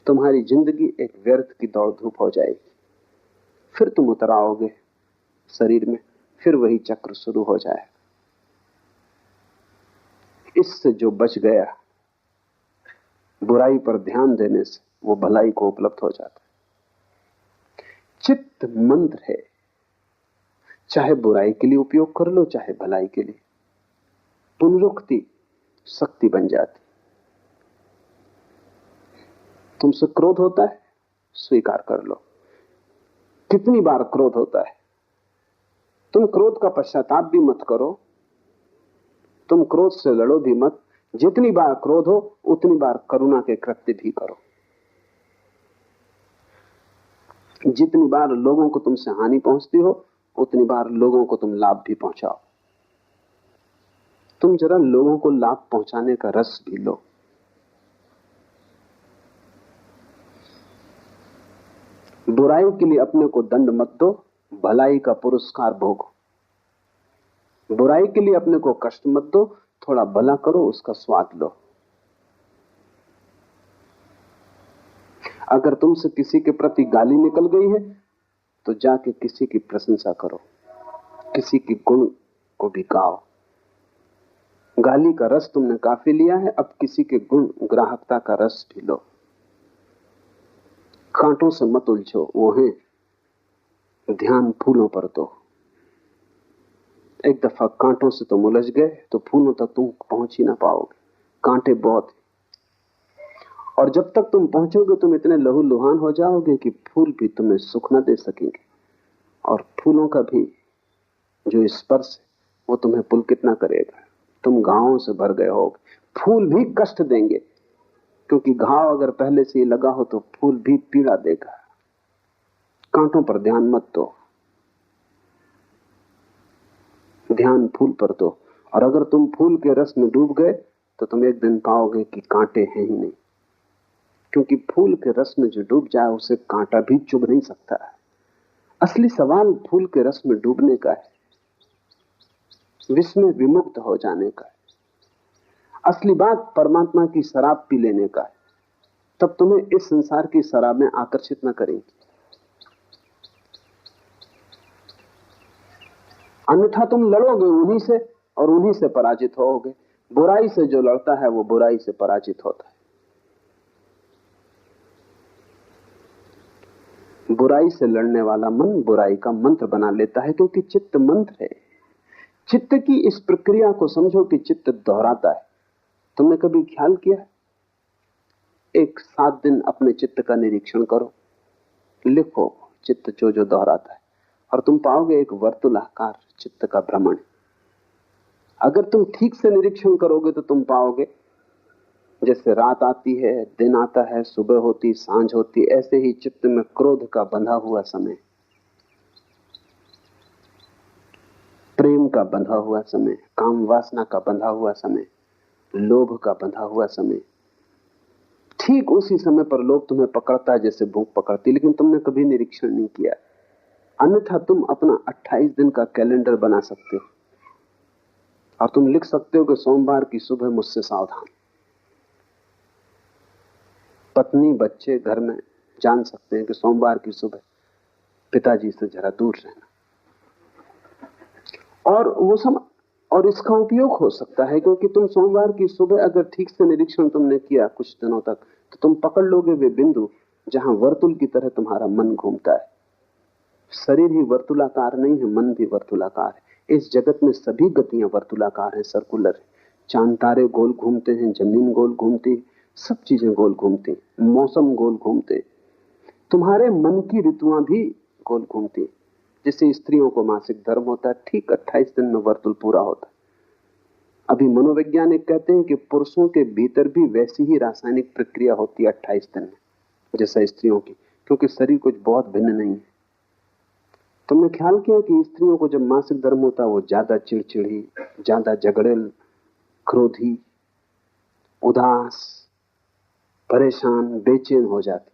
तुम्हारी जिंदगी एक व्यर्थ की दौड़ धूप हो जाएगी। फिर तुम उतर आओगे शरीर में, फिर वही चक्र शुरू हो जाएगा। इससे जो बच गया बुराई पर ध्यान देने से, वो भलाई को उपलब्ध हो जाता है। चित्त मंत्र है, चाहे बुराई के लिए उपयोग कर लो चाहे भलाई के लिए, पुनरुक्ति शक्ति बन जाती। तुमसे क्रोध होता है, स्वीकार कर लो। कितनी बार क्रोध होता है, तुम क्रोध का पश्चाताप भी मत करो, तुम क्रोध से लड़ो भी मत। जितनी बार क्रोध हो उतनी बार करुणा के कृत्य भी करो। जितनी बार लोगों को तुमसे हानि पहुंचती हो उतनी बार लोगों को तुम लाभ भी पहुंचाओ। तुम जरा लोगों को लाभ पहुंचाने का रस भी लो। बुराई के लिए अपने को दंड मत दो, भलाई का पुरस्कार भोगो। बुराई के लिए अपने को कष्ट मत दो, थोड़ा भला करो, उसका स्वाद लो। अगर तुमसे किसी के प्रति गाली निकल गई है तो जाके किसी की प्रशंसा करो, किसी के गुण को भी गाओ। गाली का रस तुमने काफी लिया है, अब किसी के गुण ग्राहकता का रस भी लो। कांटों से मत उलझो, वो है ध्यान फूलों पर दो। एक दफा कांटों से तुम उलझ गए तो फूलों तक तुम पहुंच ही ना पाओगे, कांटे बहुत। और जब तक तुम पहुंचोगे तुम इतने लहूलुहान हो जाओगे कि फूल भी तुम्हें सुख न दे सकेंगे, और फूलों का भी जो स्पर्श है वो तुम्हें पुलकित ना करेगा। तुम घावों से भर गए होगे, फूल भी कष्ट देंगे, क्योंकि घाव अगर पहले से ही लगा हो तो फूल भी पीड़ा देगा। कांटों पर ध्यान मत दो, ध्यान फूल पर दो। और अगर तुम फूल के रस में डूब गए तो तुम एक दिन पाओगे कि कांटे हैं ही नहीं। क्योंकि फूल के रस में जो डूब जाए उसे कांटा भी चुभ नहीं सकता है। असली सवाल फूल के रस में डूबने का है, विष में विमुक्त हो जाने का है। असली बात परमात्मा की शराब पी लेने का है, तब तुम्हें इस संसार की शराब में आकर्षित न करेंगी। अन्यथा तुम लड़ोगे उन्हीं से और उन्हीं से पराजित होगे। बुराई से जो लड़ता है वो बुराई से पराजित होता है। बुराई से लड़ने वाला मन बुराई का मंत्र बना लेता है, क्योंकि चित्त मंत्र है। चित्त की इस प्रक्रिया को समझो कि चित्त दोहराता है। तुमने कभी ख्याल किया? एक 7 दिन अपने चित्त का निरीक्षण करो, लिखो चित्त जो जो दोहराता है, और तुम पाओगे एक वर्तुलाकार चित्त का भ्रमण। अगर तुम ठीक से निरीक्षण करोगे तो तुम पाओगे जैसे रात आती है, दिन आता है, सुबह होती, सांझ होती, ऐसे ही चित्त में क्रोध का बंधा हुआ समय, प्रेम का बंधा हुआ समय, काम वासना का बंधा हुआ समय, लोभ का बंधा हुआ समय, ठीक उसी समय पर लोभ तुम्हें पकड़ता है जैसे भूख पकड़ती, लेकिन तुमने कभी निरीक्षण नहीं किया। अन्यथा तुम अपना 28 दिन का कैलेंडर बना सकते हो और तुम लिख सकते हो कि सोमवार की सुबह मुझसे सावधान। पत्नी बच्चे घर में जान सकते हैं कि सोमवार की सुबह पिताजी से जरा दूर रहना, और वो समय और इसका उपयोग हो सकता है, क्योंकि तुम सोमवार की सुबह अगर ठीक से निरीक्षण तुमने किया कुछ दिनों तक, तो तुम पकड़ लोगे वे बिंदु जहां वर्तुल की तरह तुम्हारा मन घूमता है। शरीर ही वर्तुलाकार नहीं है, मन भी वर्तुलाकार है। इस जगत में सभी गतियां वर्तुलाकार हैं, सर्कुलर है। चांद तारे गोल घूमते हैं, जमीन गोल घूमती, सब चीजें गोल घूमती, मौसम गोल घूमते, तुम्हारे मन की ऋतुआं भी गोल घूमती। जैसे स्त्रियों को मासिक धर्म होता है, ठीक 28 दिन में वर्तुल पूरा होता है। अभी मनोवैज्ञानिक कहते हैं कि पुरुषों के भीतर भी वैसी ही रासायनिक प्रक्रिया होती है 28 दिन में जैसा स्त्रियों की, क्योंकि शरीर कुछ बहुत भिन्न नहीं है। तुमने ख्याल किया कि स्त्रियों को जब मासिक धर्म होता है वो ज्यादा चिड़चिड़ी, ज्यादा झगड़ेल, क्रोधी, उदास, परेशान, बेचैन हो जाती।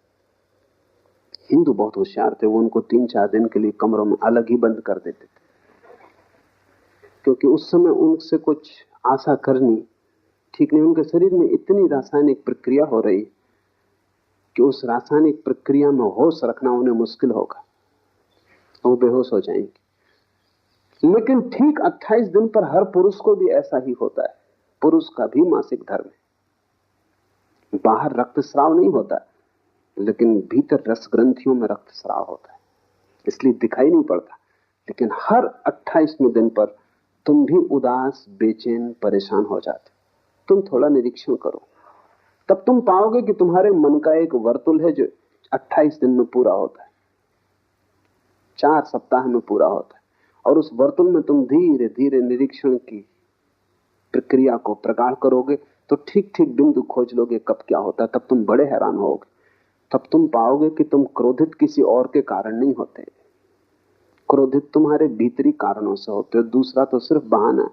हिंदू बहुत होशियार थे, वो उनको 3-4 दिन के लिए कमरों में अलग ही बंद कर देते थे, क्योंकि उस समय उनसे कुछ आशा करनी ठीक नहीं। उनके शरीर में इतनी रासायनिक प्रक्रिया हो रही कि उस रासायनिक प्रक्रिया में होश रखना उन्हें मुश्किल होगा, वो बेहोश हो जाएंगे। लेकिन ठीक 28 दिन पर हर पुरुष को भी ऐसा ही होता है। पुरुष का भी मासिक धर्म है। बाहर रक्तस्राव नहीं होता, लेकिन भीतर रस ग्रंथियों में रक्तस्राव होता है, इसलिए दिखाई नहीं पड़ता। लेकिन हर 28वें दिन पर तुम भी उदास, बेचैन, परेशान हो जाते। तुम थोड़ा निरीक्षण करो, तब तुम पाओगे कि तुम्हारे मन का एक वर्तुल है जो 28 दिन में पूरा होता है, 4 सप्ताह में पूरा होता है। और उस वर्तुल में तुम धीरे धीरे निरीक्षण की प्रक्रिया को प्रगाढ़ करोगे तो ठीक ठीक बिंदु खोज लोगे कब क्या होता है। तब तुम बड़े हैरान होगे। तब तुम पाओगे कि तुम क्रोधित किसी और के कारण नहीं होते, क्रोधित तुम्हारे भीतरी कारणों से होते हो, दूसरा तो सिर्फ बहाना है।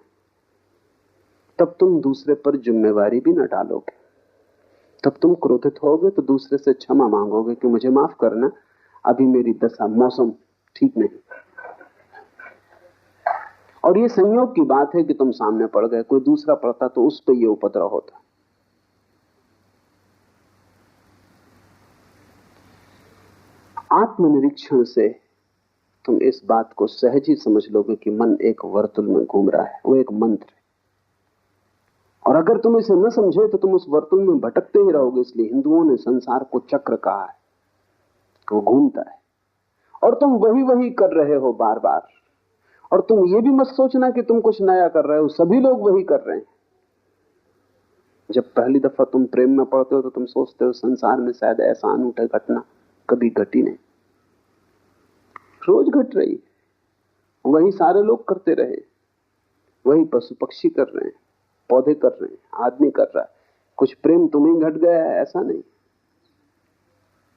तब तुम दूसरे पर जिम्मेवारी भी न डालोगे। तब तुम क्रोधित होगे तो दूसरे से क्षमा मांगोगे कि मुझे माफ करना, अभी मेरी दशा, मौसम ठीक नहीं। और ये संयोग की बात है कि तुम सामने पड़ गए, कोई दूसरा पड़ता तो उस पर ये उपद्रव होता। आत्मनिरीक्षण से तुम इस बात को सहज ही समझ लोगे कि मन एक वर्तुल में घूम रहा है, वो एक मंत्र है। और अगर तुम इसे न समझे तो तुम उस वर्तुल में भटकते ही रहोगे। इसलिए हिंदुओं ने संसार को चक्र कहा है, वो घूमता है और तुम वही वही कर रहे हो बार बार। और तुम ये भी मत सोचना कि तुम कुछ नया कर रहे हो, सभी लोग वही कर रहे हैं। जब पहली दफा तुम प्रेम में पड़ते हो तो तुम सोचते हो संसार में शायद ऐसा अनूठा घटना कभी घटी नहीं, रोज घट रही, वही सारे लोग करते रहे, वही पशु पक्षी कर रहे हैं, पौधे कर रहे हैं, आदमी कर रहा है। कुछ प्रेम तुम्हें घट गया है ऐसा नहीं,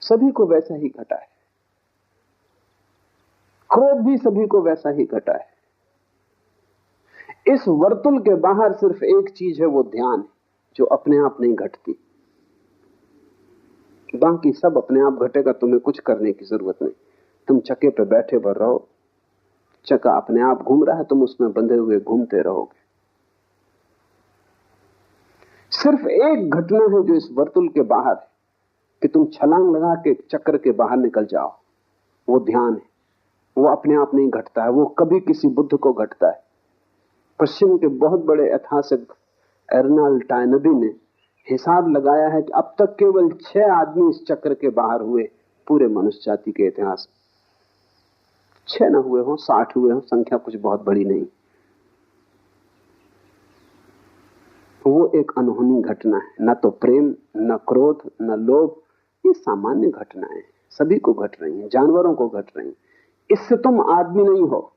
सभी को वैसा ही घटा है। क्रोध भी सभी को वैसा ही घटा है। इस वर्तुल के बाहर सिर्फ एक चीज है, वो ध्यान है, जो अपने आप नहीं घटती। बाकी सब अपने आप घटेगा, तुम्हें कुछ करने की जरूरत नहीं। तुम चक्के पे बैठे भर रहो, चक्का अपने आप घूम रहा है, तुम उसमें बंधे हुए घूमते रहोगे। सिर्फ एक घटना है जो इस वर्तुल के बाहर है कि तुम छलांग लगा के चक्कर के बाहर निकल जाओ, वो ध्यान है। वो अपने आप नहीं घटता है, वो कभी किसी बुद्ध को घटता है। पश्चिम के बहुत बड़े ऐतिहासिक एर्नाल्ड टायनबी ने हिसाब लगाया है कि अब तक केवल 6 आदमी इस चक्र के बाहर हुए पूरे मनुष्य जाति के इतिहास में। 6 न हुए हो, 60 हुए हो, संख्या कुछ बहुत बड़ी नहीं। वो एक अनहोनी घटना है, न तो प्रेम, न क्रोध, न लोभ, ये सामान्य घटनाएं सभी को घट रही हैं, जानवरों को घट रही हैं। इससे तुम आदमी नहीं हो।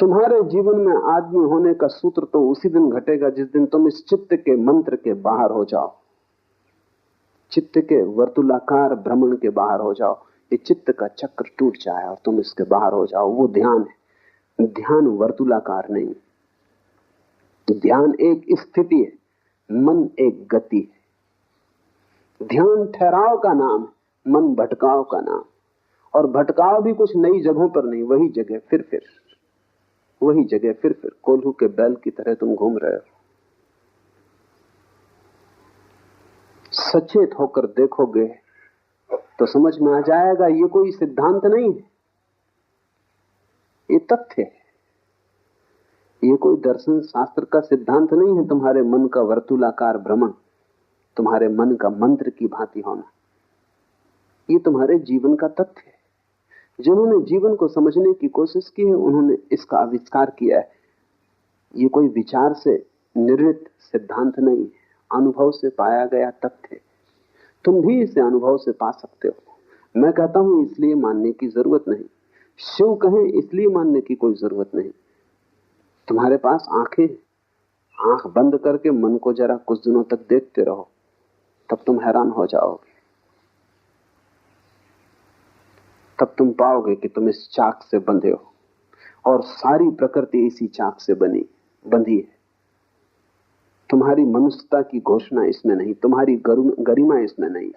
तुम्हारे जीवन में आदमी होने का सूत्र तो उसी दिन घटेगा जिस दिन तुम इस चित्त के मंत्र के बाहर हो जाओ, चित्त के वर्तुलाकार भ्रमण के बाहर हो जाओ। ये चित्त का चक्र टूट जाए और तुम इसके बाहर हो जाओ। वो ध्यान है। ध्यान वर्तुलाकार नहीं, ध्यान एक स्थिति है, मन एक गति है। ध्यान ठहराव का नाम है, मन भटकाव का नाम। और भटकाव भी कुछ नई जगहों पर नहीं, वही जगह फिर वही जगह फिर कोल्हू के बैल की तरह तुम घूम रहे हो। सचेत होकर देखोगे तो समझ में आ जाएगा ये कोई सिद्धांत नहीं है, ये तथ्य है। ये कोई दर्शन शास्त्र का सिद्धांत नहीं है। तुम्हारे मन का वर्तुलाकार भ्रमण, तुम्हारे मन का मंत्र की भांति होना, ये तुम्हारे जीवन का तथ्य है। जिन्होंने जीवन को समझने की कोशिश की है उन्होंने इसका आविष्कार किया है। ये कोई विचार से निर्मित सिद्धांत नहीं है, अनुभव से पाया गया तथ्य। तुम भी इसे अनुभव से पा सकते हो। मैं कहता हूं इसलिए मानने की जरूरत नहीं, शिव कहें इसलिए मानने की कोई जरूरत नहीं। तुम्हारे पास आंखें, आंख बंद करके मन को जरा कुछ दिनों तक देखते रहो, तब तुम हैरान हो जाओगे। तब तुम पाओगे कि तुम इस चाक से बंधे हो और सारी प्रकृति इसी चाक से बंधी है। तुम्हारी मनुष्यता की घोषणा इसमें नहीं, तुम्हारी गरिमा इसमें नहीं,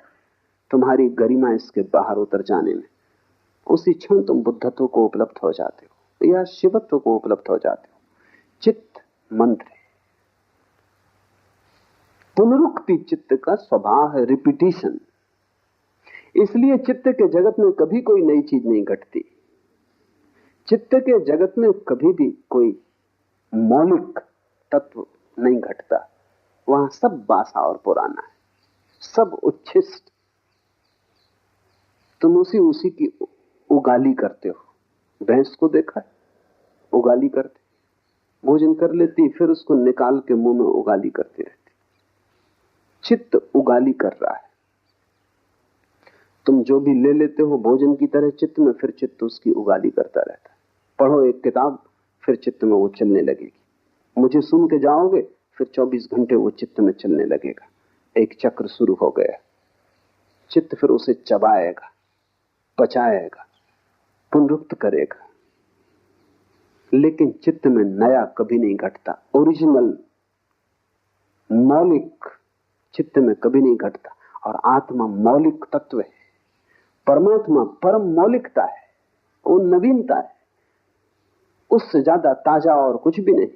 तुम्हारी गरिमा इसके बाहर उतर जाने में। उसी क्षण तुम बुद्धत्व को उपलब्ध हो जाते हो या शिवत्व को उपलब्ध हो जाते हो। चित्त मंत्र है, पुनरुक्ति चित्त का स्वभाव है, रिपीटिशन। इसलिए चित्त के जगत में कभी कोई नई चीज नहीं घटती। चित्त के जगत में कभी भी कोई मौलिक तत्व नहीं घटता। वहां सब बासा और पुराना है, सब उच्छिष्ट। तुम उसी की उगाली करते हो। भैंस को देखा है, उगाली करते, भोजन कर लेती, फिर उसको निकाल के मुंह में उगाली करती रहती। चित्त उगाली कर रहा है। तुम जो भी ले लेते हो भोजन की तरह चित्त में, फिर चित्त उसकी उगाली करता रहता है। पढ़ो एक किताब, फिर चित्त में वो चलने लगेगी। मुझे सुन के जाओगे, फिर 24 घंटे वो चित्त में चलने लगेगा। एक चक्र शुरू हो गया। चित्त फिर उसे चबाएगा, पचाएगा, पुनरुक्त करेगा। लेकिन चित्त में नया कभी नहीं घटता। ओरिजिनल मौलिक चित्त में कभी नहीं घटता। और आत्मा मौलिक तत्व है। परमात्मा परम मौलिकता है, वो नवीनता है, उससे ज्यादा ताजा और कुछ भी नहीं।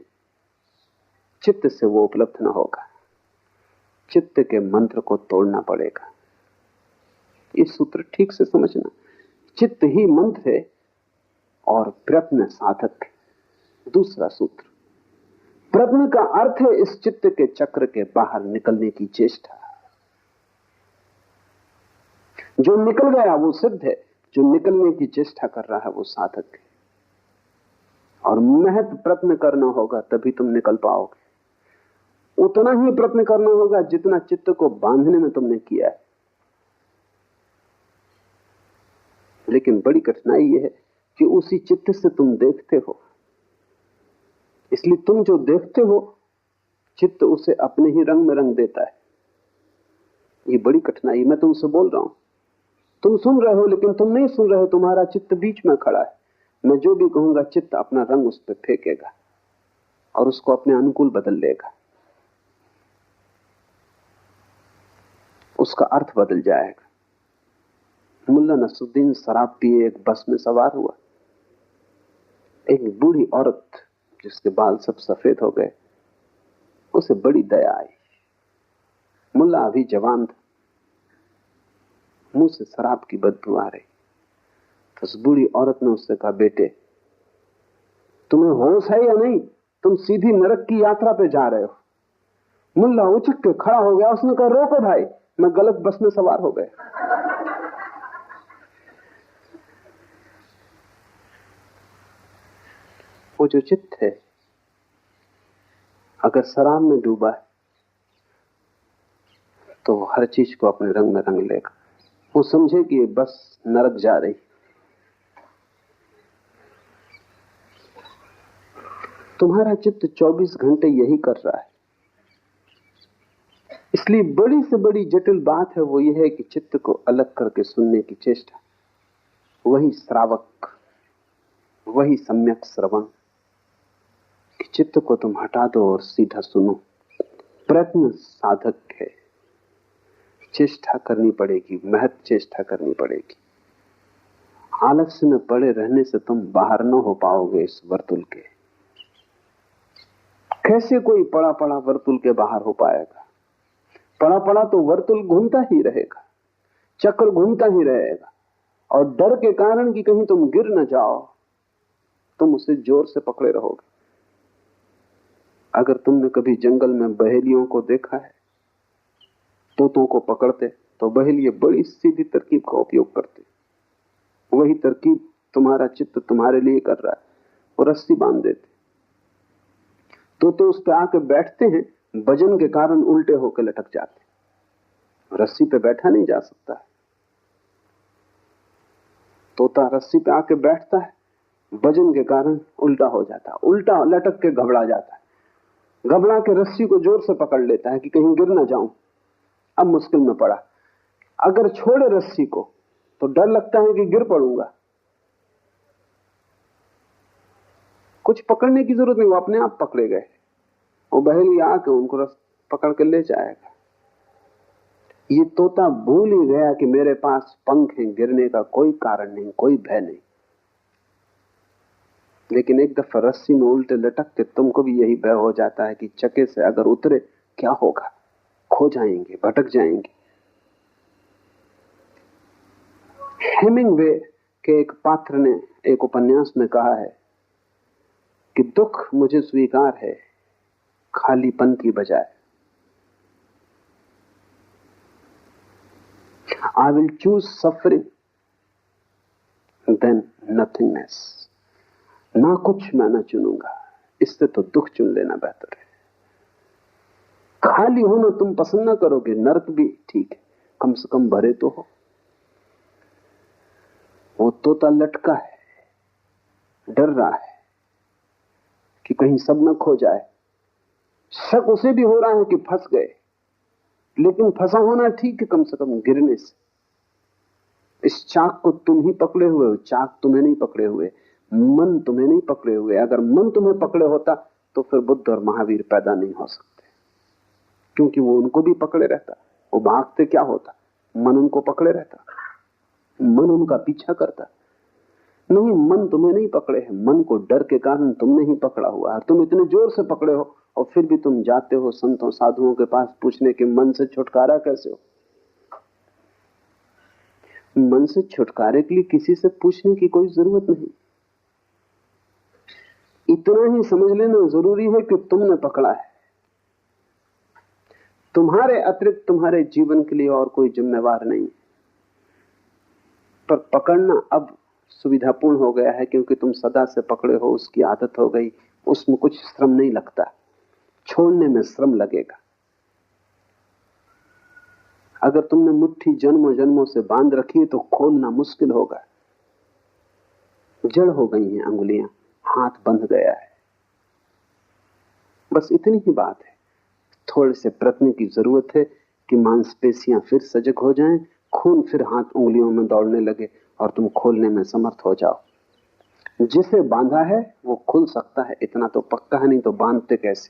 चित्त से वो उपलब्ध न होगा। चित्त के मंत्र को तोड़ना पड़ेगा। ये सूत्र ठीक से समझना। चित्त ही मंत्र है और प्रयत्न साधक है। दूसरा सूत्र, प्रयत्न का अर्थ है इस चित्त के चक्र के बाहर निकलने की चेष्टा। जो निकल गया वो सिद्ध है, जो निकलने की चेष्टा कर रहा है वो साधक है। और महत प्रयत्न करना होगा तभी तुम निकल पाओगे। उतना ही प्रयत्न करना होगा जितना चित्त को बांधने में तुमने किया है। लेकिन बड़ी कठिनाई यह है कि उसी चित्त से तुम देखते हो, इसलिए तुम जो देखते हो चित्त उसे अपने ही रंग में रंग देता है। ये बड़ी कठिनाई। मैं तुमसे बोल रहा हूं, तुम सुन रहे हो लेकिन तुम नहीं सुन रहे हो। तुम्हारा चित्त बीच में खड़ा है। मैं जो भी कहूंगा चित्त अपना रंग उस पर फेंकेगा और उसको अपने अनुकूल बदल लेगा। उसका अर्थ बदल जाएगा। मुल्ला नसरुद्दीन शराब पिए एक बस में सवार हुआ। एक बूढ़ी औरत जिसके बाल सब सफेद हो गए, उसे बड़ी दया आई। मुल्ला अभी जवान था, मुंह से शराब की बदबू आ रही। तो उस बूढ़ी औरत ने उससे कहा, बेटे तुम्हें होश है या नहीं? तुम सीधी नरक की यात्रा पे जा रहे हो। मुल्ला उछक के खड़ा हो गया। उसने कहा, रोको भाई, मैं गलत बस में सवार हो गया। वो जो चित्त है अगर शराब में डूबा है तो हर चीज को अपने रंग में रंग लेगा। वो समझे कि ये बस नरक जा रही। तुम्हारा चित्त 24 घंटे यही कर रहा है। इसलिए बड़ी से बड़ी जटिल बात है वो ये है कि चित्त को अलग करके सुनने की चेष्टा। वही श्रावक, वही सम्यक श्रवण कि चित्त को तुम हटा दो और सीधा सुनो। प्रयत्न साधक है, चेष्टा करनी पड़ेगी, महत चेष्टा करनी पड़ेगी। आलस्य में पड़े रहने से तुम बाहर न हो पाओगे इस वर्तुल के। कैसे कोई पड़ा पड़ा वर्तुल के बाहर हो पाएगा? पड़ा पड़ा तो वर्तुल घूमता ही रहेगा, चक्र घूमता ही रहेगा, और डर के कारण कि कहीं तुम गिर न जाओ तुम उसे जोर से पकड़े रहोगे। अगर तुमने कभी जंगल में बहेलियों को देखा है, तोतों को पकड़ते, तो बहेलिये बड़ी सीधी तरकीब का उपयोग करते। वही तरकीब तुम्हारा चित्त तुम्हारे लिए कर रहा है। वो रस्सी बांध देते, तो उस पे आके बैठते हैं, वजन के कारण उल्टे होकर लटक जाते। रस्सी पे बैठा नहीं जा सकता है। तोता रस्सी पे आके बैठता है, वजन के कारण उल्टा हो जाता है, उल्टा लटक के घबरा जाता है, घबरा के रस्सी को जोर से पकड़ लेता है कि कहीं गिर ना जाऊं। अब मुश्किल में पड़ा। अगर छोड़े रस्सी को तो डर लगता है कि गिर पड़ूंगा। कुछ पकड़ने की जरूरत नहीं, वो अपने आप पकड़े गए। वो बहेली आके उनको पकड़ के ले जाएगा। ये तोता भूल ही गया कि मेरे पास पंख हैं, गिरने का कोई कारण नहीं, कोई भय नहीं। लेकिन एक दफा रस्सी में उल्टे लटकते तुमको भी यही भय हो जाता है कि चके से अगर उतरे क्या होगा, खो जाएंगे, भटक जाएंगे। हेमिंगवे के एक पात्र ने एक उपन्यास में कहा है कि दुख मुझे स्वीकार है खालीपन की बजाय। I will choose suffering than nothingness। ना कुछ मैं ना चुनूंगा, इससे तो दुख चुन लेना बेहतर है। खाली होना तुम पसंद ना करोगे, नर्क भी ठीक है, कम से कम भरे तो हो। वो तोता लटका है, डर रहा है कि कहीं सब न खो जाए। शक उसे भी हो रहा है कि फंस गए, लेकिन फंसा होना ठीक है, कम से कम गिरने से। इस चाक को तुम ही पकड़े हुए हो, चाक तुम्हें नहीं पकड़े हुए, मन तुम्हें नहीं पकड़े हुए। अगर मन तुम्हें पकड़े होता तो फिर बुद्ध और महावीर पैदा नहीं हो सकते, क्योंकि वो उनको भी पकड़े रहता। वो भागते क्या होता, मन उनको पकड़े रहता, मन उनका पीछा करता। नहीं, मन तुम्हें नहीं पकड़े है, मन को डर के कारण तुमने ही पकड़ा हुआ है। तुम इतने जोर से पकड़े हो और फिर भी तुम जाते हो संतों साधुओं के पास पूछने के मन से छुटकारा कैसे हो। मन से छुटकारे के लिए किसी से पूछने की कोई जरूरत नहीं। इतना ही समझ लेना जरूरी है कि तुमने पकड़ा है। तुम्हारे अतिरिक्त तुम्हारे जीवन के लिए और कोई जिम्मेवार नहीं। पर पकड़ना अब सुविधापूर्ण हो गया है, क्योंकि तुम सदा से पकड़े हो, उसकी आदत हो गई, उसमें कुछ श्रम नहीं लगता। छोड़ने में श्रम लगेगा। अगर तुमने मुट्ठी जन्मों जन्मों से बांध रखी है तो खोलना मुश्किल होगा। जड़ हो गई हैं अंगुलियां, हाथ बंध गया है। बस इतनी ही बात है। थोड़े से प्रयत्न की जरूरत है कि मांसपेशियां फिर सजग हो जाएं, खून फिर हाथ उंगलियों में दौड़ने लगे और तुम खोलने में समर्थ हो जाओ। जिसे बांधा है वो खुल सकता है, इतना तो पक्का है, नहीं तो बांधते कैसे।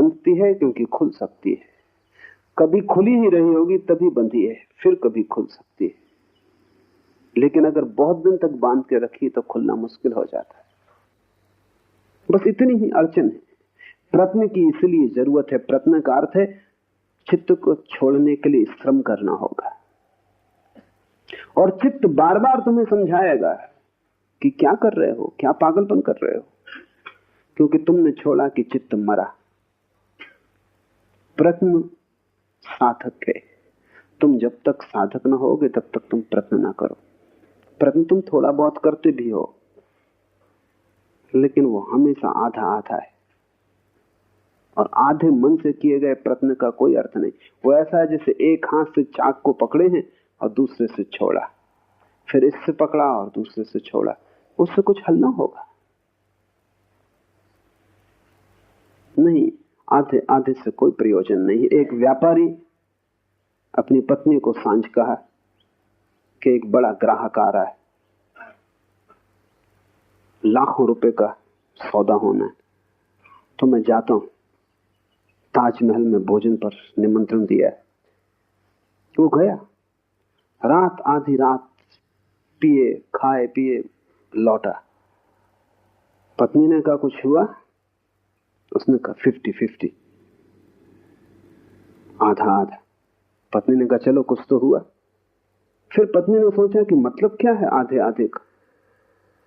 बंधती है क्योंकि खुल सकती है। कभी खुली ही रही होगी तभी बंधी है, फिर कभी खुल सकती है। लेकिन अगर बहुत दिन तक बांध के रखी तो खुलना मुश्किल हो जाता है। बस इतनी ही अड़चन है। प्रत्न की इसलिए जरूरत है। प्रत्न का अर्थ है चित्त को छोड़ने के लिए श्रम करना होगा, और चित्त बार बार तुम्हें समझाएगा कि क्या कर रहे हो, क्या पागलपन कर रहे हो, क्योंकि तुमने छोड़ा कि चित्त मरा। प्रत्न साधक है। तुम जब तक साधक न होगे तब तक तुम प्रत्न ना करो। प्रत्न तुम थोड़ा बहुत करते भी हो, लेकिन वो हमेशा आधा आधा है, और आधे मन से किए गए प्रत्न का कोई अर्थ नहीं। वो ऐसा है जैसे एक हाथ से चाक को पकड़े हैं और दूसरे से छोड़ा, फिर इससे पकड़ा और दूसरे से छोड़ा, उससे कुछ हल ना होगा। नहीं, आधे आधे से कोई प्रयोजन नहीं। एक व्यापारी अपनी पत्नी को सांझ कहा कि एक बड़ा ग्राहक आ रहा है, लाखों रुपए का सौदा होना है, तो मैं जाता हूं। ताजमहल में भोजन पर निमंत्रण दिया है। वो गया, रात आधी रात पिए खाए पिए लौटा। पत्नी ने कहा कुछ हुआ? उसने कहा 50-50, आधा आधा। पत्नी ने कहा चलो कुछ तो हुआ। फिर पत्नी ने सोचा कि मतलब क्या है आधे आधे का,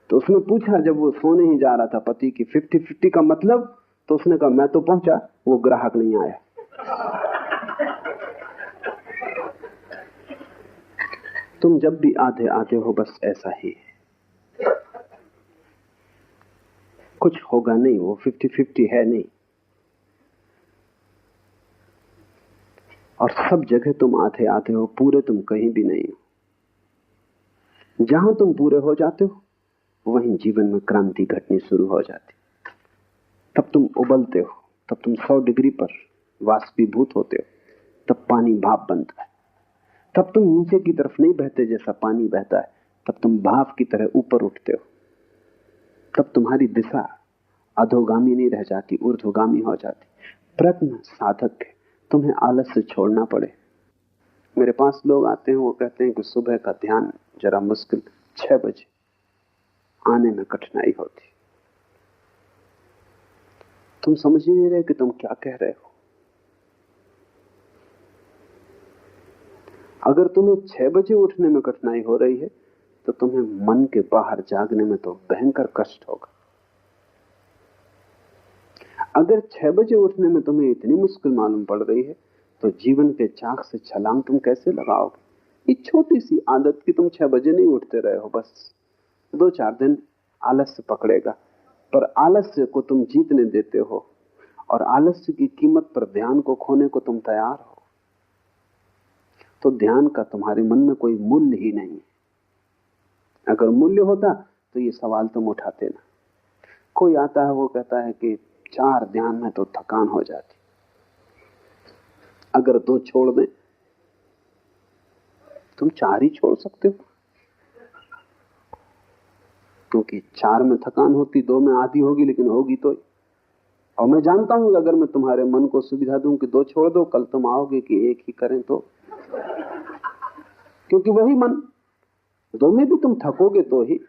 तो उसने पूछा जब वो सोने ही जा रहा था पति की 50-50 का मतलब, तो उसने कहा मैं तो पहुंचा, वो ग्राहक नहीं आया। तुम जब भी आधे आधे हो बस ऐसा ही है, कुछ होगा नहीं, वो 50-50 है नहीं। और सब जगह तुम आधे आधे हो, पूरे तुम कहीं भी नहीं हो। जहां तुम पूरे हो जाते हो वहीं जीवन में क्रांति घटनी शुरू हो जाती। तब तुम उबलते हो, तब तुम 100 डिग्री पर वाष्पीभूत होते हो, तब पानी भाप बनता है। तब तुम नीचे की तरफ नहीं बहते जैसा पानी बहता है, तब तुम भाप की तरह ऊपर उठते हो। तब तुम्हारी दिशा अधोगामी नहीं रह जाती, ऊर्ध्वगामी हो जाती। प्रत्न साधक है, तुम्हें आलस से छोड़ना पड़े। मेरे पास लोग आते हैं, वो कहते हैं कि सुबह का ध्यान जरा मुश्किल, 6 बजे आने में कठिनाई होती। तुम समझ ही नहीं रहे कि तुम क्या कह रहे हो। अगर तुम्हें 6 बजे उठने में कठिनाई हो रही है तो तुम्हें मन के बाहर जागने में तो भयंकर कष्ट होगा। अगर 6 बजे उठने में तुम्हें इतनी मुश्किल मालूम पड़ रही है तो जीवन के चाक से छलांग तुम कैसे लगाओगे? ये छोटी सी आदत कि तुम 6 बजे नहीं उठते रहे हो, बस 2-4 दिन आलस्य पकड़ेगा, पर आलस्य को तुम जीतने देते हो, और आलस्य की कीमत पर ध्यान को खोने को तुम तैयार हो, तो ध्यान का तुम्हारे मन में कोई मूल्य ही नहीं। अगर मूल्य होता तो ये सवाल तुम उठाते ना। कोई आता है, वो कहता है कि 4 ध्यान में तो थकान हो जाती, अगर 2 छोड़ दें। तुम 4 ही छोड़ सकते हो, क्योंकि 4 में थकान होती, 2 में आधी होगी, लेकिन होगी तो। और मैं जानता हूं कि अगर मैं तुम्हारे मन को सुविधा दूं कि 2 छोड़ दो, कल तुम आओगे कि 1 ही करें, तो क्योंकि वही मन, 2 में भी तुम थकोगे तो ही।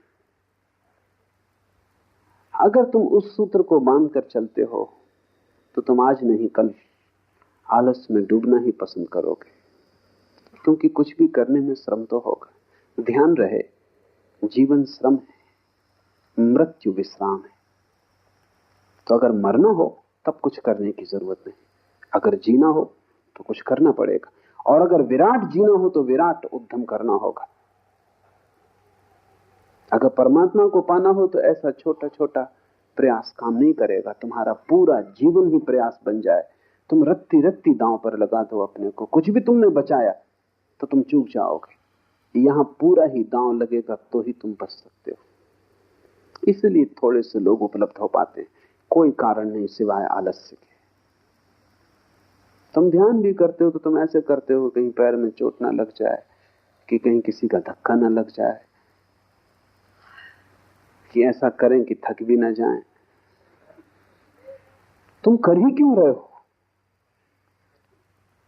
अगर तुम उस सूत्र को बांध कर चलते हो तो तुम आज नहीं कल आलस में डूबना ही पसंद करोगे, क्योंकि कुछ भी करने में श्रम तो होगा। ध्यान रहे, जीवन श्रम है, मृत्यु विश्राम है। तो अगर मरना हो तब कुछ करने की जरूरत नहीं, अगर जीना हो तो कुछ करना पड़ेगा। और अगर विराट जीना हो तो विराट उद्यम करना होगा। अगर परमात्मा को पाना हो तो ऐसा छोटा छोटा प्रयास काम नहीं करेगा, तुम्हारा पूरा जीवन ही प्रयास बन जाए। तुम रत्ती रत्ती दांव पर लगा दो अपने को, कुछ भी तुमने बचाया तो तुम चूक जाओगे। यहां पूरा ही दांव लगेगा तो ही तुम बच सकते हो। इसलिए थोड़े से लोग उपलब्ध हो पाते हैं, कोई कारण नहीं सिवाय आलस्य के। तुम ध्यान भी करते हो तो तुम ऐसे करते हो कहीं पैर में चोट ना लग जाए, कि कहीं किसी का धक्का ना लग जाए, कि ऐसा करें कि थक भी ना जाएं। तुम कर ही क्यों रहे हो?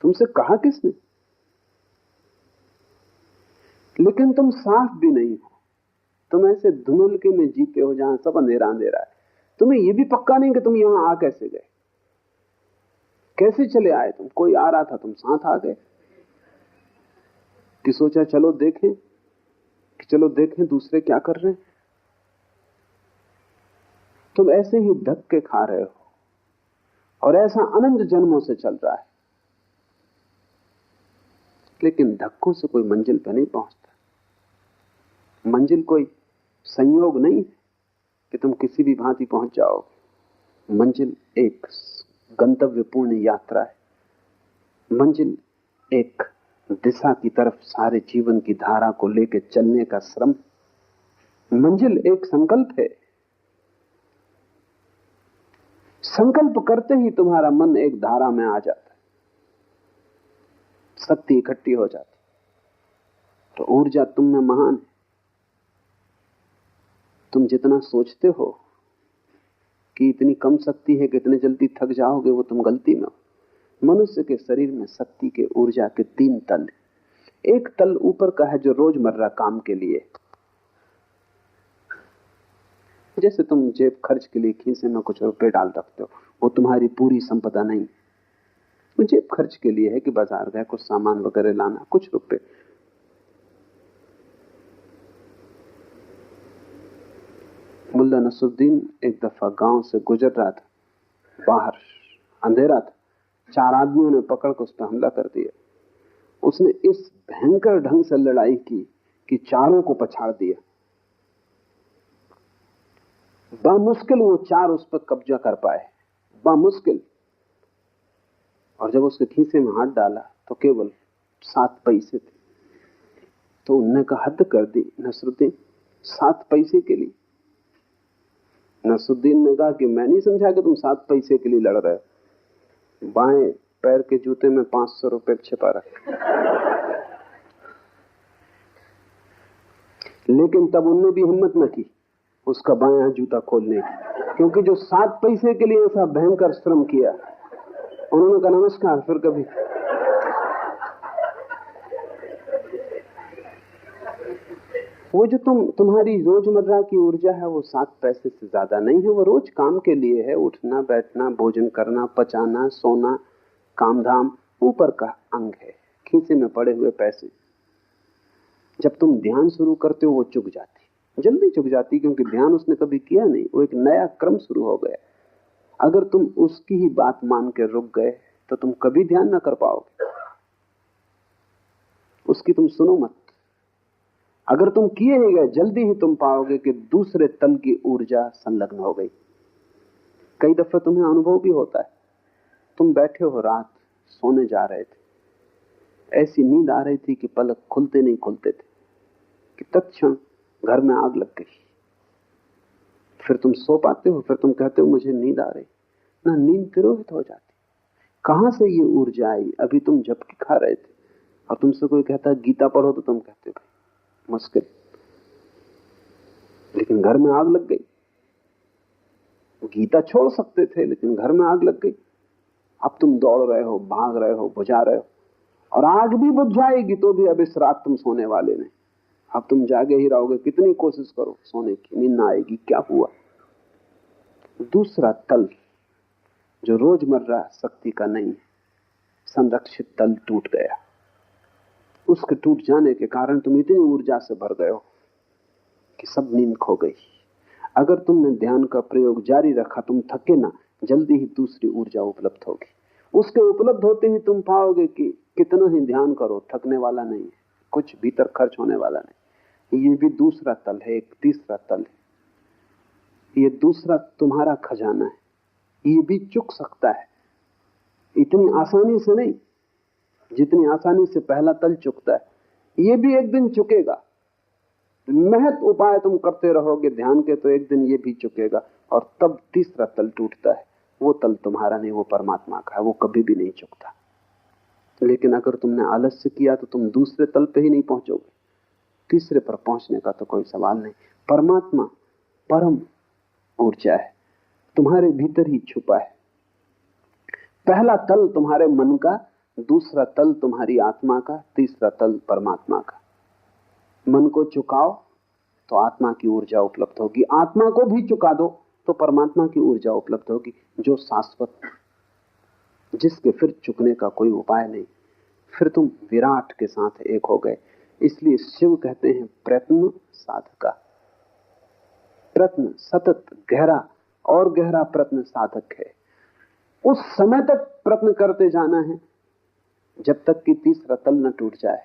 तुमसे कहा किसने? लेकिन तुम साफ भी नहीं हो, तुम ऐसे धुंधलके में जीते हो जहां सब अंधेरा अंधेरा है। तुम्हें यह भी पक्का नहीं कि तुम यहां आ कैसे गए, कैसे चले आए। तुम, कोई आ रहा था, तुम साथ आ गए कि सोचा चलो देखें, कि चलो देखें दूसरे क्या कर रहे हैं। तुम ऐसे ही धक्के खा रहे हो और ऐसा अनंत जन्मों से चल रहा है, लेकिन धक्कों से कोई मंजिल पर नहीं पहुंचता। मंजिल कोई संयोग नहीं कि तुम किसी भी भांति पहुंच जाओगे। मंजिल एक गंतव्यपूर्ण यात्रा है। मंजिल एक दिशा की तरफ सारे जीवन की धारा को लेकर चलने का श्रम। मंजिल एक संकल्प है। संकल्प करते ही तुम्हारा मन एक धारा में आ जाता है, शक्ति इकट्ठी हो जाती, तो ऊर्जा तुम में महान है। तुम जितना सोचते हो कि इतनी कम शक्ति है कि इतने जल्दी थक जाओगे, वो तुम गलती में हो। मनुष्य के शरीर में शक्ति के, ऊर्जा के 3 तल। एक तल ऊपर का है जो रोजमर्रा काम के लिए, जैसे तुम जेब खर्च के लिए खीसे में कुछ रुपए डाल रखते हो, वो तुम्हारी पूरी संपदा नहीं। वो जेब खर्च के लिए है कि बाजार गए कुछ सामान वगैरह लाना, कुछ रुपए। मुल्ला नसरुद्दीन एक दफा गांव से गुजर रहा था, बाहर अंधेरा था, 4 आदमियों ने पकड़ कर उस पर हमला कर दिया। उसने इस भयंकर ढंग से लड़ाई की कि चारों को पछाड़ दिया। बामुश्किल वो 4 उस पर कब्जा कर पाए, बामुश्किल। और जब उसके खीसे में हाथ डाला तो केवल 7 पैसे थे। तो उनने कहा हद कर दी नसरुद्दीन, 7 पैसे के लिए? नसरुद्दीन ने कहा कि मैं नहीं समझा कि तुम 7 पैसे के लिए लड़ रहे हो। बाएं पैर के जूते में 500 रुपए छिपा रखे। लेकिन तब उनने भी हिम्मत न की उसका बायां जूता खोलने की, क्योंकि जो 7 पैसे के लिए ऐसा भयंकर श्रम किया, उन्होंने कहा नमस्कार, फिर कभी। वो जो तुम्हारी रोजमर्रा की ऊर्जा है, वो 7 पैसे से ज्यादा नहीं है। वो रोज काम के लिए है, उठना बैठना, भोजन करना, पचाना, सोना, काम धाम, ऊपर का अंग है, खीसे में पड़े हुए पैसे। जब तुम ध्यान शुरू करते हो वो चुक जाती, जल्दी चुक जाती, क्योंकि ध्यान उसने कभी किया नहीं, वो एक नया क्रम शुरू हो गया। अगर तुम उसकी ही बात मान के रुक गए तो तुम कभी ध्यान ना कर पाओगे, उसकी तुम सुनो मत। अगर तुम किए ही गए, जल्दी ही तुम पाओगे कि दूसरे तल की ऊर्जा संलग्न हो गई। कई दफे तुम्हें अनुभव भी होता है, तुम बैठे हो, रात सोने जा रहे थे, ऐसी नींद आ रही थी कि पलक खुलते नहीं खुलते थे, कि तत्क्षण घर में आग लग गई। फिर तुम सो पाते हो, फिर तुम कहते हो मुझे नींद आ रही ना, नींद तिरोहित हो जाती। कहां से ये ऊर्जा आई? अभी तुम झपकी खा रहे थे और तुमसे कोई कहता गीता पढ़ो तो तुम कहते हो मुश्किल, लेकिन घर में आग लग गई। गीता छोड़ सकते थे, लेकिन घर में आग लग गई। अब तुम दौड़ रहे हो, भाग रहे हो, बुझा रहे हो, और आग भी बुझ जाएगी तो भी अब इस रात तुम सोने वाले नहीं। अब तुम जागे ही रहोगे, कितनी कोशिश करो सोने की, नींद ना आएगी। क्या हुआ? दूसरा तल जो रोजमर्रा शक्ति का नहीं, संरक्षित तल टूट गया। उसके टूट जाने के कारण तुम इतनी ऊर्जा से भर गए हो कि सब नींद खो गई। अगर तुमने ध्यान का प्रयोग जारी रखा, तुम थके ना, जल्दी ही दूसरी ऊर्जा उपलब्ध होगी। उसके उपलब्ध होते ही तुम पाओगे कि कितना ही ध्यान करो, थकने वाला नहीं है, कुछ भीतर खर्च होने वाला नहीं। ये भी दूसरा तल है, एक तीसरा तल है। ये दूसरा तुम्हारा खजाना है, ये भी चुक सकता है, इतनी आसानी से नहीं जितनी आसानी से पहला तल चुकता है। ये भी एक दिन चुकेगा। महत उपाय तुम करते रहोगे ध्यान के, तो एक दिन ये भी चुकेगा, और तब तीसरा तल टूटता है। वो तल तुम्हारा नहीं, वो परमात्मा का है, वो कभी भी नहीं चुकता। लेकिन अगर तुमने आलस्य किया तो तुम दूसरे तल पे ही नहीं पहुंचोगे, तीसरे पर पहुंचने का तो कोई सवाल नहीं। परमात्मा परम ऊर्जा है, तुम्हारे भीतर ही छुपा है। पहला तल तुम्हारे मन का, दूसरा तल तुम्हारी आत्मा का, तीसरा तल परमात्मा का। मन को चुकाओ तो आत्मा की ऊर्जा उपलब्ध होगी, आत्मा को भी चुका दो तो परमात्मा की ऊर्जा उपलब्ध होगी, जो शाश्वत, जिसके फिर चुकने का कोई उपाय नहीं। फिर तुम विराट के साथ एक हो गए। इसलिए शिव कहते हैं प्रयत्न साधका। प्रयत्न सतत गहरा और गहरा प्रयत्न साधक है। उस समय तक प्रयत्न करते जाना है जब तक कि तीसरा तल न टूट जाए,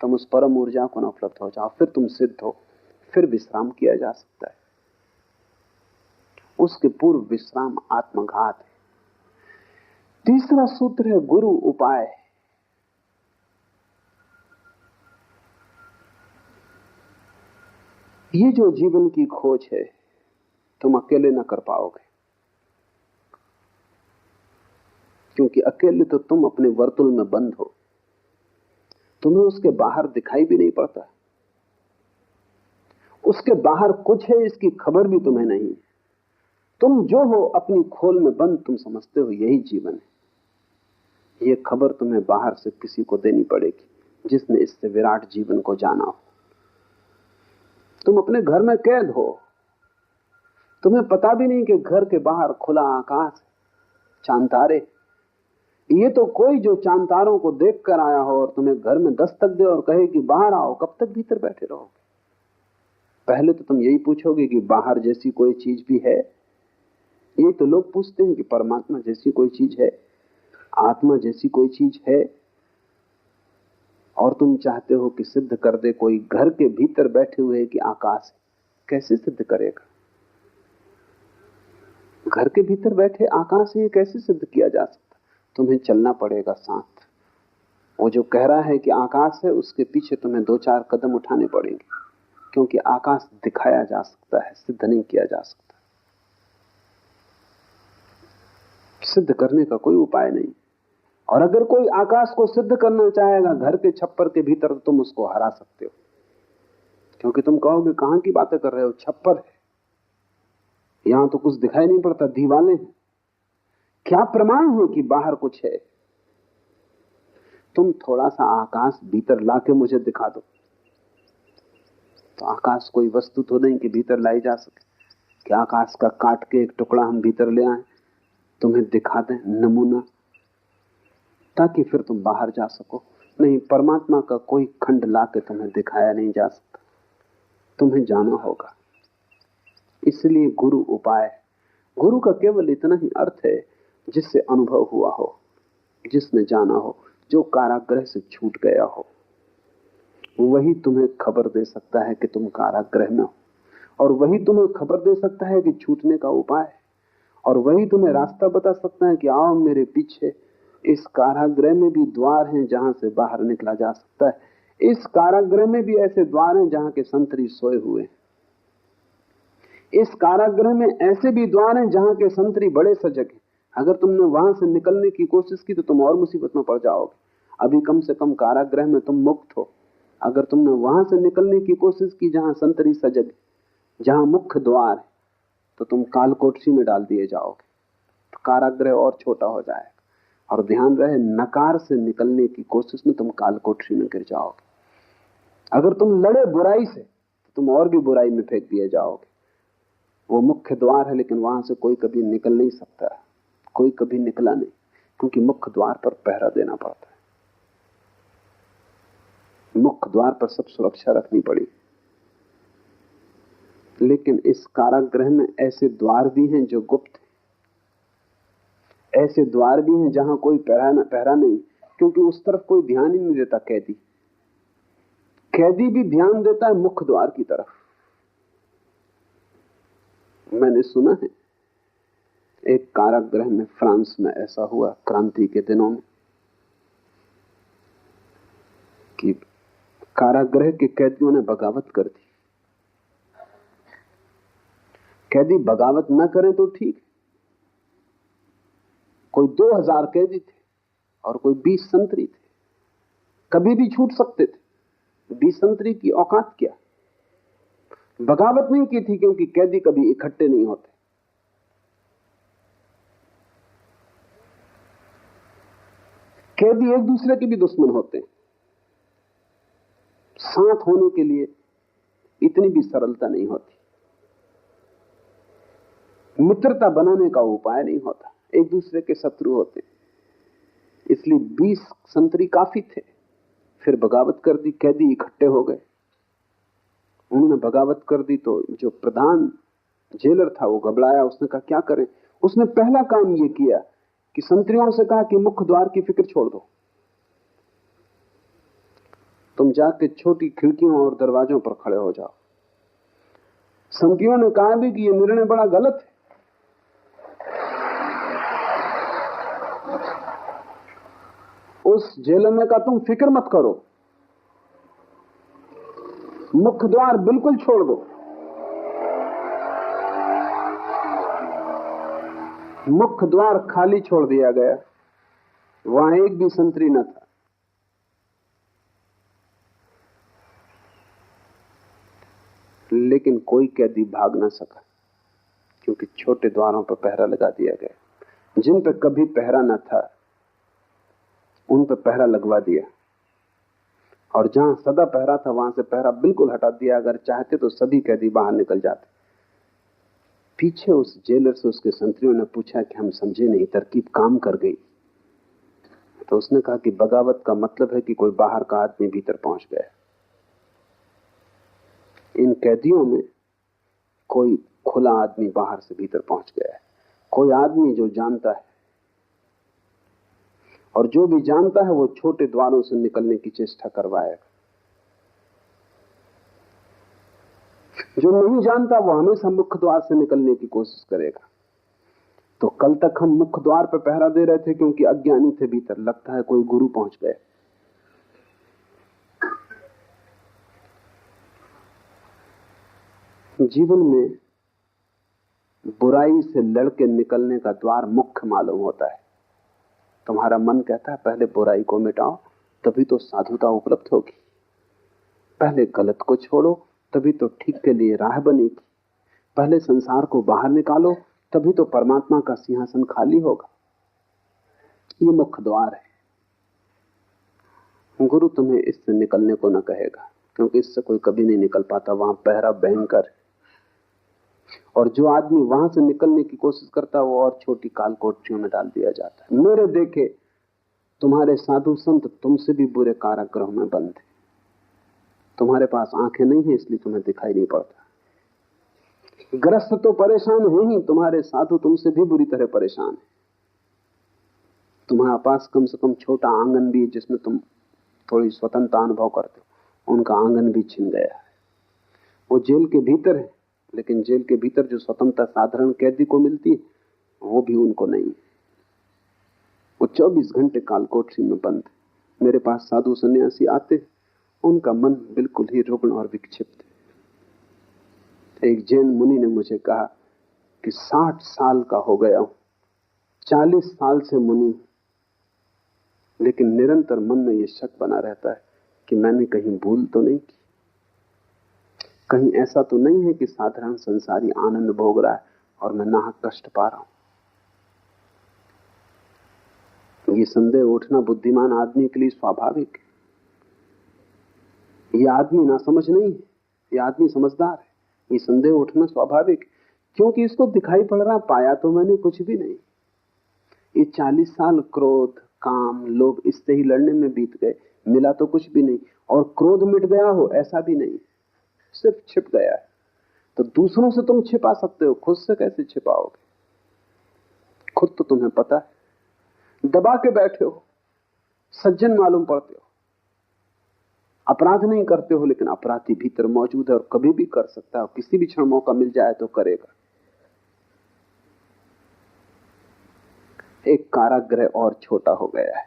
तुम उस परम ऊर्जा को न उपलब्ध हो जाओ, फिर तुम सिद्ध हो, फिर विश्राम किया जा सकता है। उसके पूर्व विश्राम आत्मघात है। तीसरा सूत्र है गुरु उपाय। ये जो जीवन की खोज है तुम अकेले न कर पाओगे, क्योंकि अकेले तो तुम अपने वर्तुल में बंद हो, तुम्हें उसके बाहर दिखाई भी नहीं पड़ता, उसके बाहर कुछ है इसकी खबर भी तुम्हें नहीं। तुम जो हो अपनी खोल में बंद, तुम समझते हो यही जीवन है। ये खबर तुम्हें बाहर से किसी को देनी पड़ेगी जिसने इससे विराट जीवन को जाना हो। तुम अपने घर में कैद हो, तुम्हें पता भी नहीं कि घर के बाहर खुला आकाश, चांद तारे। ये तो कोई जो चांद तारों को देख कर आया हो और तुम्हें घर में दस्तक दे और कहे कि बाहर आओ, कब तक भीतर बैठे रहोगे? पहले तो तुम यही पूछोगे कि बाहर जैसी कोई चीज भी है। ये तो लोग पूछते हैं कि परमात्मा जैसी कोई चीज है, आत्मा जैसी कोई चीज है, और तुम चाहते हो कि सिद्ध कर दे कोई घर के भीतर बैठे हुए कि आकाश है। कैसे सिद्ध करेगा? घर के भीतर बैठे आकाश है, ये कैसे सिद्ध किया जा सकता? तुम्हें चलना पड़ेगा साथ। वो जो कह रहा है कि आकाश है, उसके पीछे तुम्हें 2-4 कदम उठाने पड़ेंगे, क्योंकि आकाश दिखाया जा सकता है, सिद्ध नहीं किया जा सकता। सिद्ध करने का कोई उपाय नहीं। और अगर कोई आकाश को सिद्ध करना चाहेगा घर के छप्पर के भीतर, तो तुम उसको हरा सकते हो, क्योंकि तुम कहोगे कहां की बातें कर रहे हो, छप्पर है, यहां तो कुछ दिखाई नहीं पड़ता, दीवारें हैं, क्या प्रमाण है कि बाहर कुछ है? तुम थोड़ा सा आकाश भीतर लाके मुझे दिखा दो। तो आकाश कोई वस्तु तो नहीं कि भीतर लाई जा सके, कि आकाश का काट के एक टुकड़ा हम भीतर ले आए, तुम्हें दिखा दें नमूना, ताकि फिर तुम बाहर जा सको। नहीं, परमात्मा का कोई खंड लाके तुम्हें दिखाया नहीं जा सकता, तुम्हें जाना होगा। इसलिए गुरु उपाय। गुरु का केवल इतना ही अर्थ है जिससे अनुभव हुआ हो, जिसने जाना हो, जो कारागृह से छूट गया हो, वही तुम्हें खबर दे सकता है कि तुम कारागृह में हो, और वही तुम्हें खबर दे सकता है कि छूटने का उपाय, और वही तुम्हें रास्ता बता सकता है कि आओ मेरे पीछे। इस कारागृह में भी द्वार हैं जहां से बाहर निकला जा सकता है। इस कारागृह में भी ऐसे द्वार हैं जहां के संतरी सोए हुए हैं। इस कारागृह में ऐसे भी द्वार हैं जहां के संतरी बड़े सजग हैं। अगर तुमने वहां से निकलने की कोशिश की तो तुम और मुसीबत में पड़ जाओगे। अभी कम से कम कारागृह में तुम मुक्त हो। अगर तुमने वहां से निकलने की कोशिश की जहां संतरी सजग, जहां मुख्य द्वार है, तो तुम कालकोठरी में डाल दिए जाओगे, तो कारागृह और छोटा हो जाएगा। और ध्यान रहे, नकार से निकलने की कोशिश में तुम कालकोठरी में गिर जाओगे। अगर तुम लड़े बुराई से तो तुम और भी बुराई में फेंक दिए जाओगे। वो मुख्य द्वार है, लेकिन वहां से कोई कभी निकल नहीं सकता, कोई कभी निकला नहीं, क्योंकि मुख्य द्वार पर पहरा देना पड़ता है। मुख्य द्वार पर सब सुरक्षा रखनी पड़ी। लेकिन इस कारागृह में ऐसे द्वार भी हैं जो गुप्त हैं, ऐसे द्वार भी हैं जहां कोई पहरा नहीं, क्योंकि उस तरफ कोई ध्यान ही नहीं देता। कैदी भी ध्यान देता है मुख्य द्वार की तरफ। मैंने सुना है एक कारागृह में, फ्रांस में ऐसा हुआ क्रांति के दिनों में, कि कारागृह के कैदियों ने बगावत कर दी। कैदी बगावत न करें तो ठीक, कोई 2000 कैदी थे और कोई 20 संतरी थे, कभी भी छूट सकते थे। 20 संतरी की औकात क्या? बगावत नहीं की थी, क्योंकि कैदी कभी इकट्ठे नहीं होते। कैदी एक दूसरे के भी दुश्मन होते हैं। साथ होने के लिए इतनी भी सरलता नहीं होती, मित्रता बनाने का उपाय नहीं होता, एक दूसरे के शत्रु होते। इसलिए 20 संतरी काफी थे, फिर बगावत कर दी, कैदी इकट्ठे हो गए। उन्होंने बगावत कर दी तो जो प्रधान जेलर था वो घबराया, उसने कहा क्या करें। उसने पहला काम ये किया कि संतरियों से कहा कि मुख्य द्वार की फिक्र छोड़ दो, तुम जाके छोटी खिड़कियों और दरवाजों पर खड़े हो जाओ। संतरियों ने कहा भी कि यह निर्णय बड़ा गलत है। उस जेलर ने कहा तुम फिक्र मत करो, मुख्य द्वार बिल्कुल छोड़ दो। मुख्य द्वार खाली छोड़ दिया गया, वहां एक भी संतरी न था। लेकिन कोई कैदी भाग ना सका, क्योंकि छोटे द्वारों पर पहरा लगा दिया गया। जिन पर कभी पहरा न था उन पर पहरा लगवा दिया, और जहां सदा पहरा था वहां से पहरा बिल्कुल हटा दिया। अगर चाहते तो सभी कैदी बाहर निकल जाते। पीछे उस जेलर से उसके संतरियों ने पूछा कि हम समझे नहीं, तरकीब काम कर गई। तो उसने कहा कि बगावत का मतलब है कि कोई बाहर का आदमी भीतर पहुंच गया। इन कैदियों में कोई खुला आदमी बाहर से भीतर पहुंच गया है, कोई आदमी जो जानता है, और जो भी जानता है वो छोटे द्वारों से निकलने की चेष्टा करवाएगा। जो नहीं जानता वो हमेशा मुख्य द्वार से निकलने की कोशिश करेगा। तो कल तक हम मुख्य द्वार पर पहरा दे रहे थे क्योंकि अज्ञानी थे भीतर, लगता है कोई गुरु पहुंच गए। जीवन में बुराई से लड़के निकलने का द्वार मुख्य मालूम होता है। तुम्हारा मन कहता है पहले बुराई को मिटाओ, तभी तो साधुता उपलब्ध होगी। पहले गलत को छोड़ो, तभी तो ठीक के लिए राह बनेगी। पहले संसार को बाहर निकालो, तभी तो परमात्मा का सिंहासन खाली होगा। ये मुख्य द्वार है। गुरु तुम्हें इससे निकलने को न कहेगा, क्योंकि इससे कोई कभी नहीं निकल पाता। वहां पहरा भयंकर है, और जो आदमी वहां से निकलने की कोशिश करता है वो और छोटी काल कोठरियों में डाल दिया जाता है। मेरे देखे तुम्हारे साधु संत तुमसे भी बुरे कारागृह में बंद है। तुम्हारे पास आंखें नहीं है इसलिए तुम्हें दिखाई नहीं पड़ता। ग्रस्त तो परेशान है ही, तुम्हारे साधु तुमसे भी बुरी तरह परेशान है। तुम्हारे पास कम से कम छोटा आंगन भी जिसमें तुम थोड़ी स्वतंत्रता अनुभव करते हो, उनका आंगन भी छिन गया है। वो जेल के भीतर है, लेकिन जेल के भीतर जो स्वतंत्रता साधारण कैदी को मिलती है वो भी उनको नहीं। वो 24 घंटे काल कोठरी में बंद है। मेरे पास साधु सन्यासी आते, उनका मन बिल्कुल ही रुग्ण और विक्षिप्त है। एक जैन मुनि ने मुझे कहा कि 60 साल का हो गया हूं, 40 साल से मुनि, लेकिन निरंतर मन में यह शक बना रहता है कि मैंने कहीं भूल तो नहीं की। कहीं ऐसा तो नहीं है कि साधारण संसारी आनंद भोग रहा है और मैं नाहक कष्ट पा रहा हूं। ये संदेह उठना बुद्धिमान आदमी के लिए स्वाभाविक है। ये आदमी ना समझ नहीं है, ये आदमी समझदार है। ये संदेह उठना स्वाभाविक, क्योंकि इसको दिखाई पड़ रहा पाया तो मैंने कुछ भी नहीं। ये 40 साल क्रोध, काम, लोभ इससे ही लड़ने में बीत गए, मिला तो कुछ भी नहीं। और क्रोध मिट गया हो ऐसा भी नहीं, सिर्फ छिप गया है। तो दूसरों से तुम छिपा सकते हो, खुद से कैसे छिपाओगे? खुद तो तुम्हें पता है, दबा के बैठे हो, सज्जन मालूम पड़ते हो, अपराध नहीं करते हो, लेकिन अपराधी भीतर मौजूद है और कभी भी कर सकता है। किसी भी क्षण मौका मिल जाए तो करेगा। एक कारागृह और छोटा हो गया है।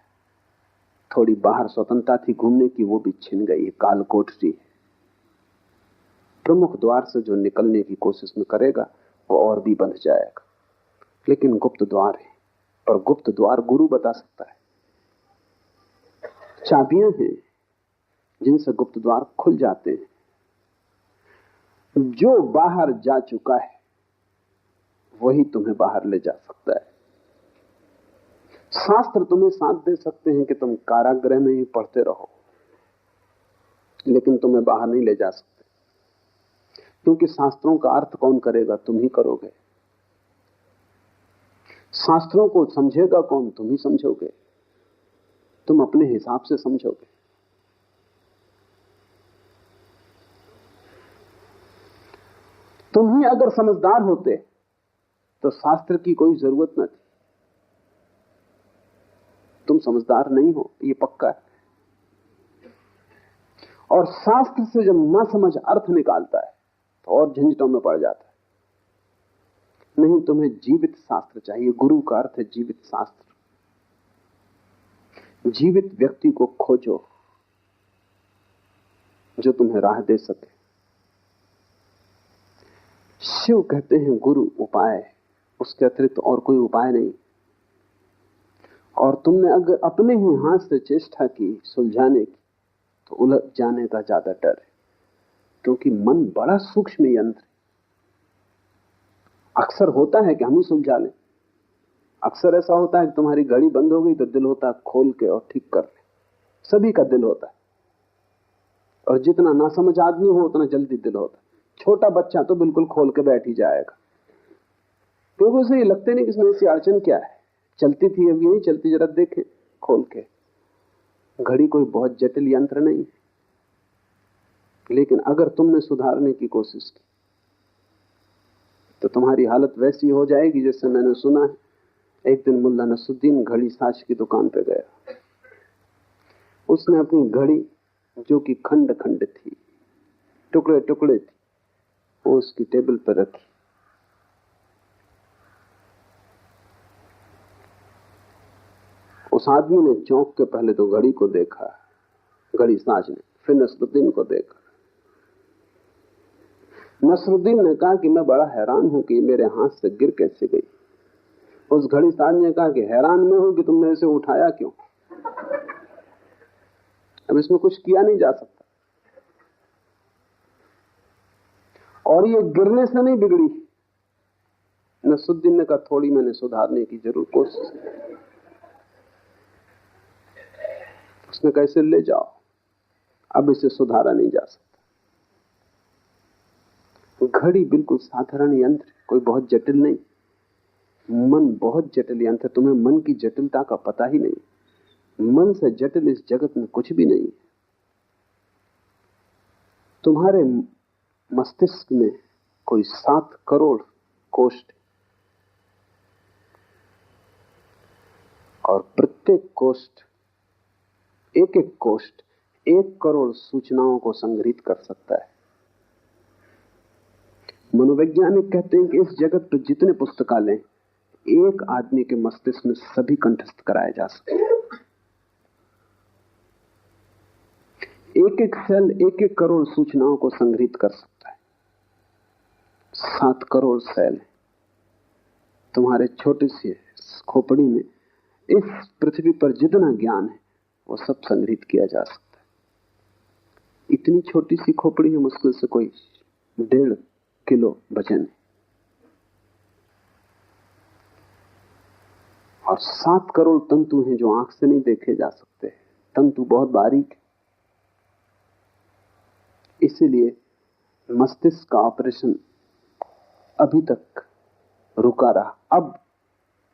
थोड़ी बाहर स्वतंत्रता थी घूमने की, वो भी छिन गई है, काल कोठरी। प्रमुख द्वार से जो निकलने की कोशिश में करेगा वो और भी बंध जाएगा। लेकिन गुप्त द्वार है, पर गुप्त द्वार गुरु बता सकता है। चाबियां हैं जिनसे गुप्त द्वार खुल जाते हैं। जो बाहर जा चुका है वही तुम्हें बाहर ले जा सकता है। शास्त्र तुम्हें साथ दे सकते हैं कि तुम कारागृह में ही पढ़ते रहो, लेकिन तुम्हें बाहर नहीं ले जा सकते, क्योंकि शास्त्रों का अर्थ कौन करेगा? तुम ही करोगे। शास्त्रों को समझेगा कौन? तुम ही समझोगे। तुम अपने हिसाब से समझोगे। तुम ही अगर समझदार होते तो शास्त्र की कोई जरूरत न थी। तुम समझदार नहीं हो, ये पक्का है। और शास्त्र से जब ना समझ अर्थ निकालता है तो और झंझटों में पड़ जाता है। नहीं, तुम्हें जीवित शास्त्र चाहिए। गुरु का अर्थ है जीवित शास्त्र। जीवित व्यक्ति को खोजो जो तुम्हें राह दे सके। शिव कहते हैं गुरु उपाय, उसके अतिरिक्त और कोई उपाय नहीं। और तुमने अगर अपने ही हाथ से चेष्टा की सुलझाने की तो उलझ जाने का ज्यादा डर है, क्योंकि मन बड़ा सूक्ष्म यंत्र है। अक्सर होता है कि हम ही सुलझा लें। अक्सर ऐसा होता है कि तुम्हारी घड़ी बंद हो गई तो दिल होता है खोल के और ठीक कर ले। सभी का दिल होता है, और जितना नासमझ आदमी हो उतना जल्दी दिल होता है। छोटा बच्चा तो बिल्कुल खोल के बैठ ही जाएगा, क्योंकि उसे ये लगते नहीं कि इसमें ऐसी अड़चन क्या है, चलती थी अब यही चलती, जरा देखें खोल के। घड़ी कोई बहुत जटिल यंत्र नहीं, लेकिन अगर तुमने सुधारने की कोशिश की तो तुम्हारी हालत वैसी हो जाएगी जैसे मैंने सुना है। एक दिन मुल्ला नसरुद्दीन घड़ी साज की दुकान पे गया। उसने अपनी घड़ी, जो कि खंड खंड थी, टुकड़े टुकड़े थी, वो उसकी टेबल पर रखी। उस आदमी ने चौंक के पहले तो घड़ी को देखा, घड़ी साज ने, फिर नसरुद्दीन को देखा। नसरुद्दीन ने कहा कि मैं बड़ा हैरान हूं कि मेरे हाथ से गिर कैसे गई। उस घड़ी साज ने कहा कि हैरान मैं हूं कि तुमने इसे उठाया क्यों। अब इसमें कुछ किया नहीं जा सकता, और ये गिरने से नहीं बिगड़ी। नसरुद्दीन ने कहा थोड़ी मैंने सुधारने की जरूर कोशिश की। उसने कहा इसे ले जाओ, अब इसे सुधारा नहीं जा सकता। घड़ी बिल्कुल साधारण यंत्र, कोई बहुत जटिल नहीं। मन बहुत जटिल यंत्र, तुम्हें मन की जटिलता का पता ही नहीं। मन से जटिल इस जगत में कुछ भी नहीं। तुम्हारे मस्तिष्क में कोई 7 करोड़ कोष्ठ, और प्रत्येक कोष्ठ, एक एक कोष्ठ 1 करोड़ सूचनाओं को संग्रहित कर सकता है। मनोवैज्ञानिक कहते हैं कि इस जगत पर जितने पुस्तकालय एक आदमी के मस्तिष्क में सभी कंठस्थ कराए जा सकते हैं। एक एक सेल 1-1 करोड़ सूचनाओं को संग्रहित कर सकता है। 7 करोड़ सेल तुम्हारे छोटे से खोपड़ी में, इस पृथ्वी पर जितना ज्ञान है वो सब संग्रहित किया जा सकता है। इतनी छोटी सी खोपड़ी है, मुश्किल से कोई 1.5 किलो वजन है, और 7 करोड़ तंतु हैं जो आंख से नहीं देखे जा सकते। तंतु बहुत बारीक है, इसीलिए मस्तिष्क का ऑपरेशन अभी तक रुका रहा। अब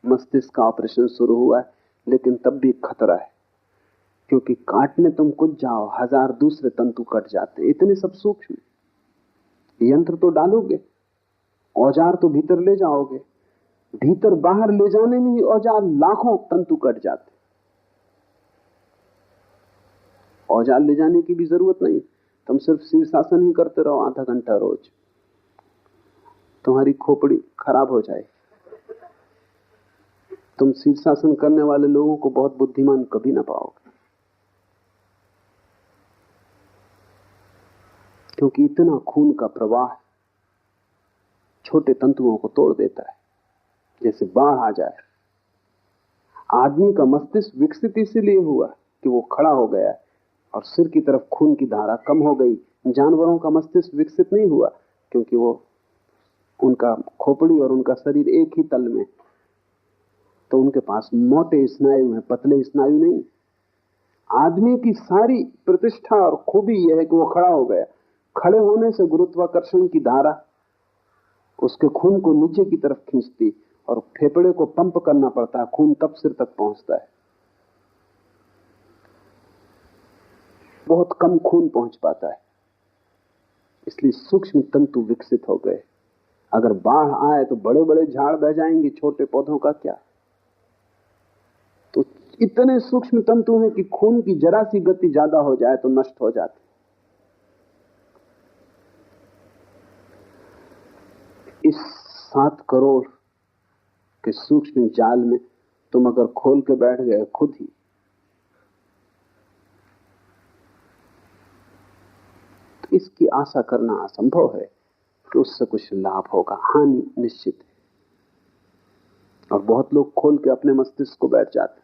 मस्तिष्क का ऑपरेशन शुरू हुआ है, लेकिन तब भी खतरा है, क्योंकि काटने तुम कुछ जाओ 1000 दूसरे तंतु कट जाते। इतने सब सूक्ष्म यंत्र तो डालोगे, औजार तो भीतर ले जाओगे, भीतर बाहर ले जाने में ही औजार लाखों तंतु कट जाते। औजार ले जाने की भी जरूरत नहीं, तुम सिर्फ शीर्षासन ही करते रहो आधा घंटा रोज, तुम्हारी खोपड़ी खराब हो जाएगी। तुम शीर्षासन करने वाले लोगों को बहुत बुद्धिमान कभी ना पाओगे, क्योंकि इतना खून का प्रवाह छोटे तंतुओं को तोड़ देता है, जैसे बाढ़ आ जाए। आदमी का मस्तिष्क विकसित इसीलिए हुआ कि वो खड़ा हो गया और सिर की तरफ खून की धारा कम हो गई। जानवरों का मस्तिष्क विकसित नहीं हुआ क्योंकि वो, उनका खोपड़ी और उनका शरीर एक ही तल में, तो उनके पास मोटे स्नायु हैं, पतले स्नायु नहीं। आदमी की सारी प्रतिष्ठा और खूबी यह है कि वो खड़ा हो गया। खड़े होने से गुरुत्वाकर्षण की धारा उसके खून को नीचे की तरफ खींचती और फेफड़े को पंप करना पड़ता है, खून तब सिर तक पहुंचता है। बहुत कम खून पहुंच पाता है, इसलिए सूक्ष्म तंतु विकसित हो गए। अगर बाढ़ आए तो बड़े बड़े झाड़ बह जाएंगे, छोटे पौधों का क्या। तो इतने सूक्ष्म तंतु हैं कि खून की जरा सी गति ज्यादा हो जाए तो नष्ट हो जाते। इस 7 करोड़ के सूक्ष्म जाल में तुम अगर खोल के बैठ गए खुद ही, तो इसकी आशा करना असंभव है कि उससे कुछ लाभ होगा। हानि निश्चित है। और बहुत लोग खोल के अपने मस्तिष्क को बैठ जाते,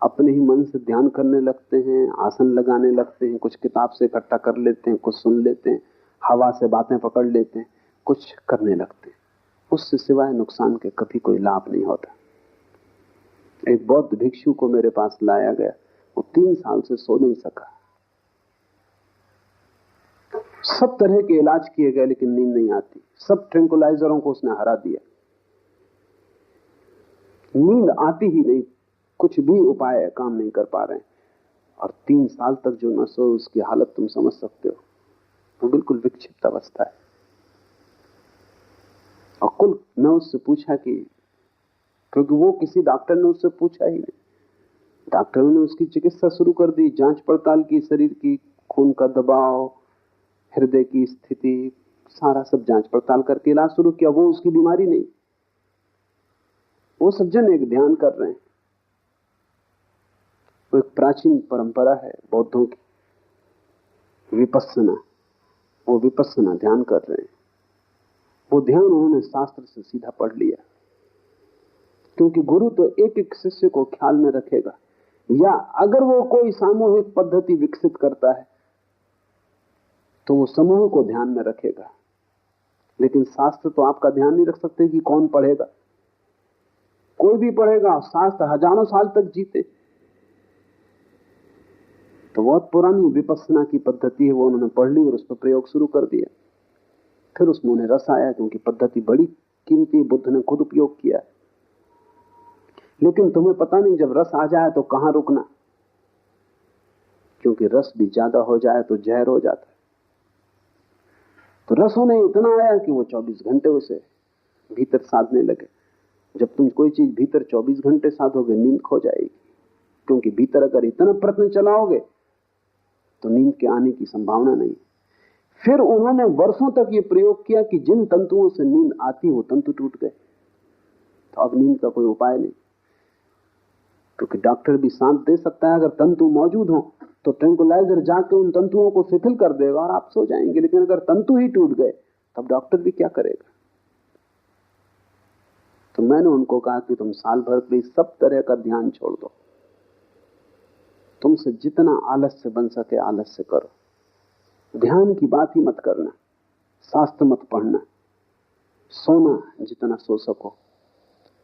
अपने ही मन से ध्यान करने लगते हैं, आसन लगाने लगते हैं, कुछ किताब से इकट्ठा कर लेते हैं, कुछ सुन लेते हैं, हवा से बातें पकड़ लेते हैं, कुछ करने लगते हैं। उससे सिवाय नुकसान के कभी कोई लाभ नहीं होता। एक बौद्ध भिक्षु को मेरे पास लाया गया, वो 3 साल से सो नहीं सका। सब तरह के इलाज किए गए लेकिन नींद नहीं आती। सब ट्रैंकुलाइजरों को उसने हरा दिया, नींद आती ही नहीं। कुछ भी उपाय काम नहीं कर पा रहे हैं। और 3 साल तक जो न सोए उसकी हालत तुम समझ सकते हो। वो बिल्कुल विक्षिप्त अवस्था है। और कुल मैं उससे पूछा कि, क्योंकि वो किसी डॉक्टर ने उससे पूछा ही नहीं, डॉक्टरों ने उसकी चिकित्सा शुरू कर दी, जांच पड़ताल की, शरीर की, खून का दबाव, हृदय की स्थिति, सारा सब जांच पड़ताल करके इलाज शुरू किया। वो उसकी बीमारी नहीं। वो सज्जन एक ध्यान कर रहे हैं। वो एक प्राचीन परंपरा है बौद्धों की, विपस्सना। वो विपस्सना ध्यान कर रहे हैं। वो ध्यान उन्होंने शास्त्र से सीधा पढ़ लिया, क्योंकि गुरु तो एक एक शिष्य को ख्याल में रखेगा, या अगर वो कोई सामूहिक पद्धति विकसित करता है तो वो समूह को ध्यान में रखेगा। लेकिन शास्त्र तो आपका ध्यान नहीं रख सकते कि कौन पढ़ेगा। कोई भी पढ़ेगा, शास्त्र हजारों साल तक जीते। तो बहुत पुरानी विपस्सना की पद्धति है, वो उन्होंने पढ़ ली और उस पर प्रयोग शुरू कर दिया। फिर उसमें उन्हें रस आया, क्योंकि पद्धति बड़ी कीमती, बुद्ध ने खुद उपयोग किया। लेकिन तुम्हें पता नहीं जब रस आ जाए तो कहां रुकना, क्योंकि रस भी ज्यादा हो जाए तो जहर हो जाता है। तो रस उन्हें इतना आया कि वो 24 घंटे उसे भीतर साधने लगे। जब तुम कोई चीज भीतर 24 घंटे साधोगे, नींद खो जाएगी, क्योंकि भीतर अगर इतना प्रयत्न चलाओगे तो नींद के आने की संभावना नहीं। फिर उन्होंने वर्षों तक ये प्रयोग किया कि जिन तंतुओं से नींद आती वो तंतु टूट गए। तो अब नींद का कोई उपाय नहीं, क्योंकि डॉक्टर भी शांत दे सकता है। अगर तंतु मौजूद हो तो ट्रैंकुलाइजर जाके उन तंतुओं को शिथिल कर देगा और आप सो जाएंगे। लेकिन अगर तंतु ही टूट गए तब डॉक्टर भी क्या करेगा। तो मैंने उनको कहा कि तुम साल भर के लिए सब तरह का ध्यान छोड़ दो, तुमसे जितना आलस्य बन सके आलस्य करो, ध्यान की बात ही मत करना, शास्त्र मत पढ़ना, सोना जितना सो सको,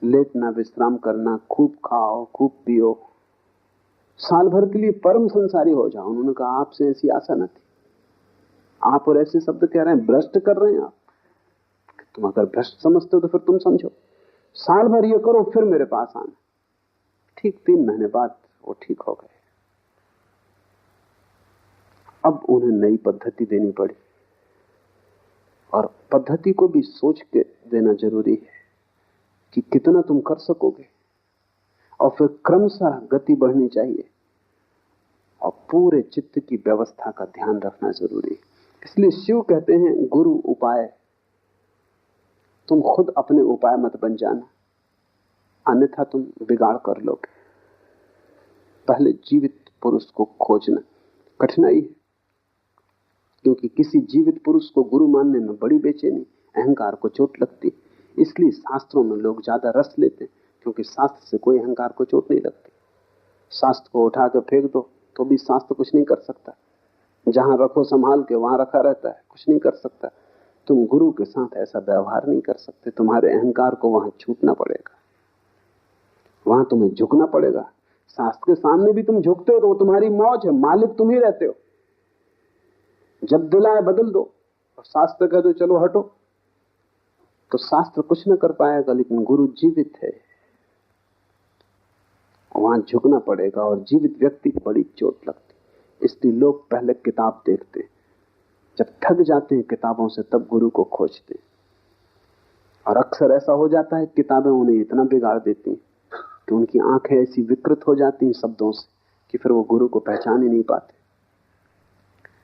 लेटना, विश्राम करना, खूब खाओ, खूब पियो, साल भर के लिए परम संसारी हो जाओ। उन्होंने कहा आपसे ऐसी आशा न थी। आप और ऐसे शब्द कह रहे हैं, भ्रष्ट कर रहे हैं आप। तुम अगर भ्रष्ट समझते हो तो फिर तुम समझो, साल भर ये करो फिर मेरे पास आना। ठीक 3 महीने बाद वो ठीक हो गए। अब उन्हें नई पद्धति देनी पड़ी, और पद्धति को भी सोच के देना जरूरी है कि कितना तुम कर सकोगे, और फिर क्रमशः गति बढ़नी चाहिए, और पूरे चित्त की व्यवस्था का ध्यान रखना जरूरी है। इसलिए शिव कहते हैं गुरु उपाय। तुम खुद अपने उपाय मत बन जाना, अन्यथा तुम बिगाड़ कर लोगे। पहले जीवित पुरुष को खोजना कठिनाई है, क्योंकि किसी जीवित पुरुष को गुरु मानने में बड़ी बेचैनी, अहंकार को चोट लगती। इसलिए शास्त्रों में लोग ज्यादा रस लेते हैं, क्योंकि शास्त्र से कोई अहंकार को चोट नहीं लगती। शास्त्र को उठा के फेंक दो तो भी शास्त्र कुछ नहीं कर सकता। जहां रखो संभाल के वहां रखा रहता है, कुछ नहीं कर सकता। तुम गुरु के साथ ऐसा व्यवहार नहीं कर सकते, तुम्हारे अहंकार को वहां छूटना पड़ेगा। वहां तुम्हें झुकना पड़ेगा। शास्त्र के सामने भी तुम झुकते हो तो वो तुम्हारी मौज है, मालिक तुम ही रहते हो। जब दिल आए बदल दो, और शास्त्र कह दो चलो हटो, तो शास्त्र कुछ न कर पाएगा, लेकिन गुरु जीवित है, वहां झुकना पड़ेगा। और जीवित व्यक्ति को बड़ी चोट लगती, इसलिए लोग पहले किताब देखते, जब थक जाते हैं किताबों से तब गुरु को खोजते। और अक्सर ऐसा हो जाता है किताबें उन्हें इतना बिगाड़ देती कि उनकी आंखें ऐसी विकृत हो जाती हैं शब्दों से कि फिर वो गुरु को पहचान ही नहीं पाते।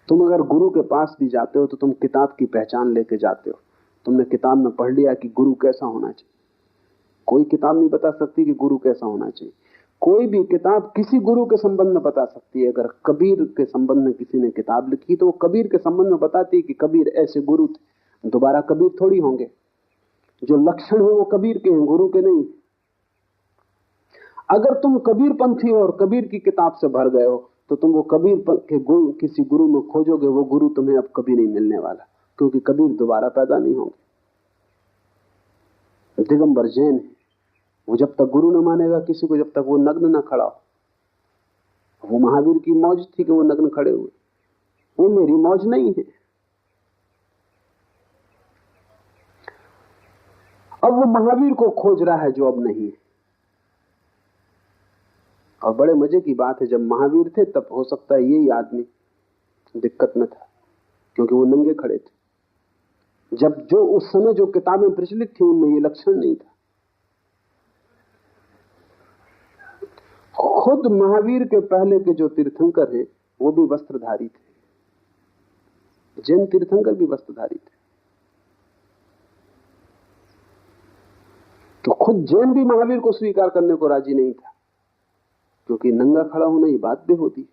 तुम अगर गुरु के पास भी जाते हो तो तुम किताब की पहचान लेके जाते हो। तुमने किताब में पढ़ लिया कि गुरु कैसा होना चाहिए। कोई किताब नहीं बता सकती कि गुरु कैसा होना चाहिए। कोई भी किताब किसी गुरु के संबंध में बता सकती है। अगर कबीर के संबंध में किसी ने किताब लिखी तो वो कबीर के संबंध में बताती है कि कबीर ऐसे गुरु थे, दोबारा कबीर थोड़ी होंगे। जो लक्षण है वो कबीर के हैं, गुरु के नहीं। अगर तुम कबीर पंथी हो और कबीर की किताब से भर गए हो तो तुम वो कबीर के गुरु किसी गुरु में खोजोगे, वो गुरु तुम्हें अब कभी नहीं मिलने वाला, क्योंकि कबीर दोबारा पैदा नहीं होंगे। दिगंबर जैन है, वो जब तक गुरु न मानेगा किसी को, जब तक वो नग्न न खड़ा हो। वो महावीर की मौज थी कि वो नग्न खड़े हुए, वो मेरी मौज नहीं है। अब वो महावीर को खोज रहा है जो अब नहीं है। और बड़े मजे की बात है, जब महावीर थे तब हो सकता है यही आदमी दिक्कत में था, क्योंकि वो नंगे खड़े थे। जब जो उस समय जो किताबें प्रचलित थी उनमें ये लक्षण नहीं था। खुद महावीर के पहले के जो तीर्थंकर हैं वो भी वस्त्रधारी थे। जैन तीर्थंकर भी वस्त्रधारी थे। तो खुद जैन भी महावीर को स्वीकार करने को राजी नहीं था, क्योंकि नंगा खड़ा होना ही बात भी होती है।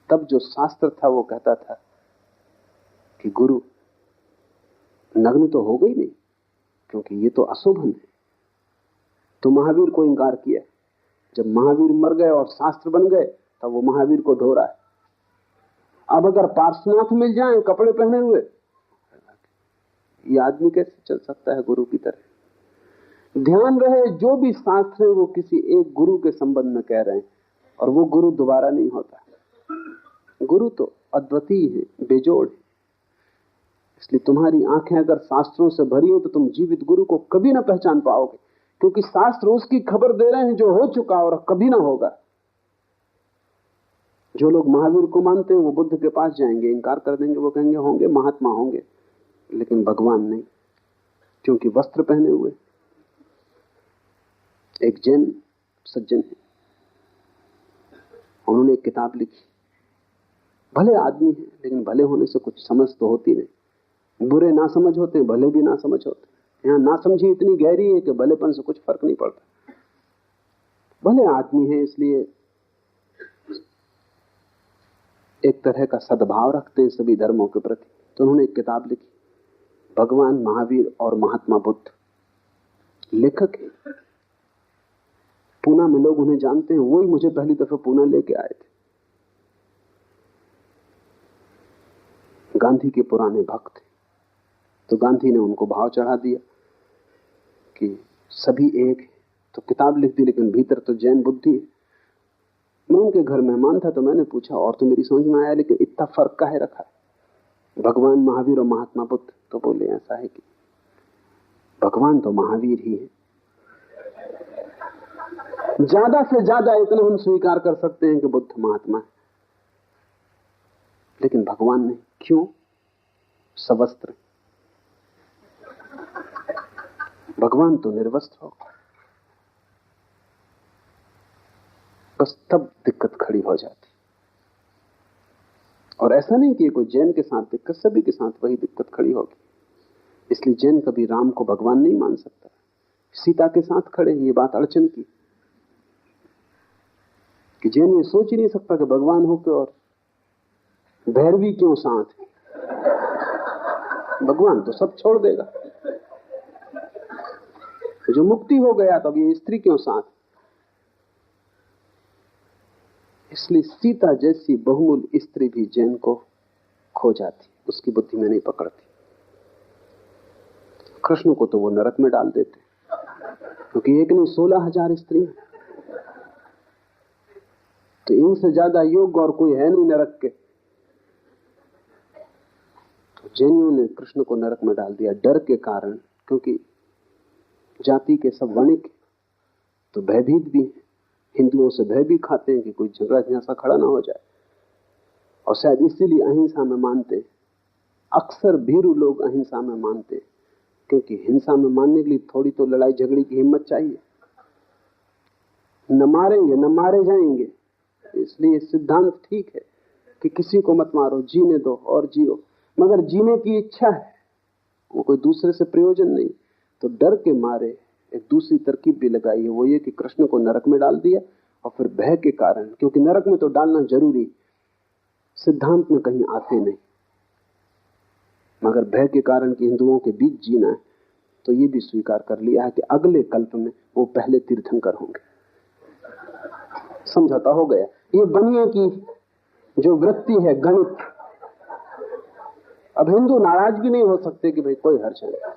तब जो शास्त्र था वो कहता था कि गुरु नग्न तो हो गई नहीं, क्योंकि ये तो अशोभन है। तो महावीर को इंकार किया। जब महावीर मर गए और शास्त्र बन गए तब वो महावीर को ढो रहा है। अब अगर पार्श्वनाथ मिल जाए कपड़े पहने हुए, ये आदमी कैसे चल सकता है गुरु की तरह। ध्यान रहे, जो भी शास्त्र है वो किसी एक गुरु के संबंध में कह रहे हैं, और वो गुरु दोबारा नहीं होता। गुरु तो अद्वितीय है, बेजोड़ है। इसलिए तुम्हारी आंखें अगर शास्त्रों से भरी हो तो तुम जीवित गुरु को कभी ना पहचान पाओगे, क्योंकि शास्त्र उसकी खबर दे रहे हैं जो हो चुका और कभी ना होगा। जो लोग महावीर को मानते हैं वो बुद्ध के पास जाएंगे, इंकार कर देंगे, वो कहेंगे होंगे महात्मा होंगे, लेकिन भगवान नहीं, क्योंकि वस्त्र पहने हुए। एक जैन सज्जन है, उन्होंने एक किताब लिखी। भले आदमी है, लेकिन भले होने से कुछ समझ तो होती नहीं। बुरे ना समझ होते हैं, भले भी ना समझ होते। यहाँ ना समझी इतनी गहरी है कि भलेपन से कुछ फर्क नहीं पड़ता। भले आदमी है, इसलिए एक तरह का सद्भाव रखते हैं सभी धर्मों के प्रति। तो उन्होंने एक किताब लिखी, भगवान महावीर और महात्मा बुद्ध। लेखक है, पूना में लोग उन्हें जानते हैं। वही मुझे पहली दफा पूना लेके आए थे। गांधी के पुराने भक्त थे। तो गांधी ने उनको भाव चढ़ा दिया कि सभी एक है, तो किताब लिख दी, लेकिन भीतर तो जैन बुद्धि है। मैं उनके घर मेहमान था, तो मैंने पूछा, और तो मेरी समझ में आया, लेकिन इतना फर्क काहे रखा है भगवान महावीर और महात्मा बुद्ध? तो बोले ऐसा है कि भगवान तो महावीर ही है। ज्यादा से ज्यादा इतना हम स्वीकार कर सकते हैं कि बुद्ध महात्मा है, लेकिन भगवान नहीं। क्यों? सवस्त्र। भगवान तो निर्वस्त्र हो। बस तब दिक्कत खड़ी हो जाती। और ऐसा नहीं कि कोई जैन के साथ दिक्कत, सभी के साथ वही दिक्कत खड़ी होगी। इसलिए जैन कभी राम को भगवान नहीं मान सकता। सीता के साथ खड़े, ये बात अड़चन की कि जैन ये सोच ही नहीं सकता कि भगवान हो के और भैरवी क्यों साथ है। भगवान तो सब छोड़ देगा, तो जो मुक्ति हो गया तो अब ये स्त्री क्यों साथ। इसलिए सीता जैसी बहुमूल स्त्री भी जैन को खो जाती, उसकी बुद्धि में नहीं पकड़ती। कृष्ण को तो वो नरक में डाल देते। क्योंकि एक नहीं 16,000 स्त्री, तो इनसे ज्यादा योग्य और कोई है नहीं नरक के। तो जैनियों ने कृष्ण को नरक में डाल दिया डर के कारण, क्योंकि जाति के सब वणिक तो भयभीत भी हैं, हिंदुओं से भय भी खाते हैं कि कोई झगड़ा झंसा खड़ा ना हो जाए, और शायद इसीलिए अहिंसा में मानते। अक्सर भीरू लोग अहिंसा में मानते, क्योंकि हिंसा में मानने के लिए थोड़ी तो लड़ाई झगड़े की हिम्मत चाहिए। न मारेंगे न मारे जाएंगे, इसलिए सिद्धांत ठीक है कि किसी को मत मारो, जीने दो और जियो, मगर जीने की इच्छा है, वो कोई दूसरे से प्रयोजन नहीं। तो डर के मारे एक दूसरी तरकीब भी लगाई है, वो ये कि कृष्ण को नरक में डाल दिया, और फिर भय के कारण, क्योंकि नरक में तो डालना जरूरी, सिद्धांत में कहीं आते नहीं, मगर भय के कारण कि हिंदुओं के बीच जीना है, तो ये भी स्वीकार कर लिया है कि अगले कल्प में वो पहले तीर्थंकर होंगे। समझौता हो गया। ये बनिए की जो वृत्ति है गणित, अब हिंदू नाराज भी नहीं हो सकते कि भाई कोई हर्ष नहीं,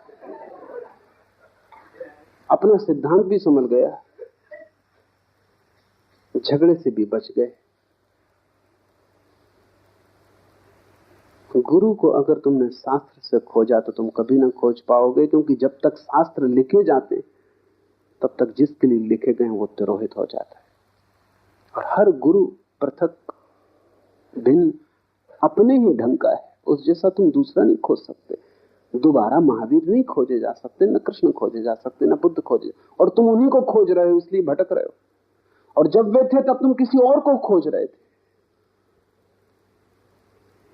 अपना सिद्धांत भी समझ गया, झगड़े से भी बच गए। गुरु को अगर तुमने शास्त्र से खोजा तो तुम कभी ना खोज पाओगे, क्योंकि जब तक शास्त्र लिखे जाते तब तक जिसके लिए लिखे गए वो तिरोहित हो जाता है। और हर गुरु पृथक भिन्न अपने ही ढंग का है, उस जैसा तुम दूसरा नहीं खोज सकते। दोबारा महावीर नहीं खोजे जा सकते, न कृष्ण खोजे जा सकते, न बुद्ध खोजे, और तुम उन्हीं को खोज रहे हो, इसलिए भटक रहे हो। और जब वे थे तब तुम किसी और को खोज रहे थे,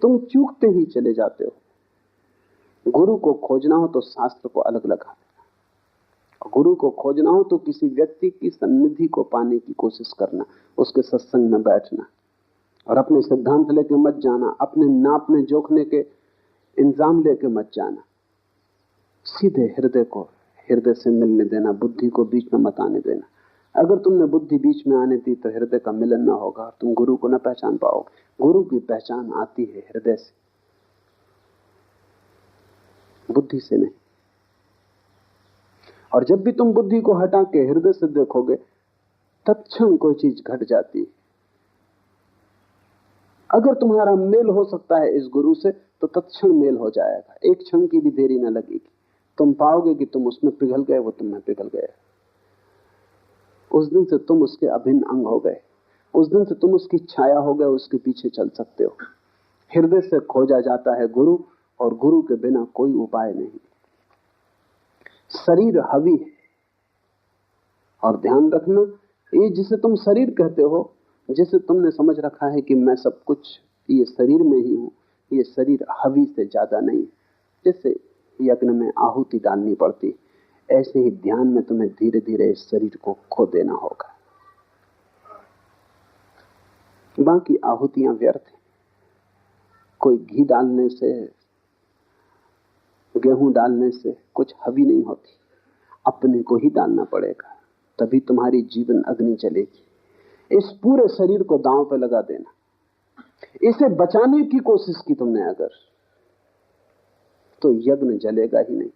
तुम चूकते ही चले जाते हो। गुरु को खोजना हो तो शास्त्र को अलग लगा देना, गुरु को खोजना हो तो किसी व्यक्ति की सन्निधि को पाने की कोशिश करना, उसके सत्संग में बैठना, और अपने सिद्धांत लेके मत जाना, अपने नापने जोखने के इंजाम लेके मत जाना। सीधे हृदय को हृदय से मिलने देना, बुद्धि को बीच में मत आने देना। अगर तुमने बुद्धि बीच में आने दी तो हृदय का मिलन ना होगा, तुम गुरु को ना पहचान पाओगे। गुरु की पहचान आती है हृदय से, बुद्धि से नहीं। और जब भी तुम बुद्धि को हटा के हृदय से देखोगे, तत्क्षण कोई चीज घट जाती है। अगर तुम्हारा मेल हो सकता है इस गुरु से तो तत्क्षण मेल हो जाएगा, एक क्षण की भी देरी ना लगेगी। तुम पाओगे कि तुम उसमें पिघल गए, वो तुम्हें पिघल गए। उस दिन से तुम उसके अभिन्न अंग हो गए, उस दिन से तुम उसकी छाया हो गए, उसके पीछे चल सकते हो। हृदय से खोजा जाता है गुरु, और गुरु के बिना कोई उपाय नहीं। शरीर हवी है, और ध्यान रखना, ये जिसे तुम शरीर कहते हो, जिसे तुमने समझ रखा है कि मैं सब कुछ ये शरीर में ही हूं, ये शरीर हवी से ज्यादा नहीं। जैसे यज्ञ में आहुति डालनी पड़ती, ऐसे ही ध्यान में तुम्हें धीरे धीरे इस शरीर को खो देना होगा। बाकी आहुतियां व्यर्थ हैं। कोई घी डालने से, गेहूं डालने से कुछ हवी नहीं होती, अपने को ही डालना पड़ेगा, तभी तुम्हारी जीवन अग्नि चलेगी। इस पूरे शरीर को दांव पे लगा देना, इसे बचाने की कोशिश की तुमने अगर, तो यज्ञ जलेगा ही नहीं,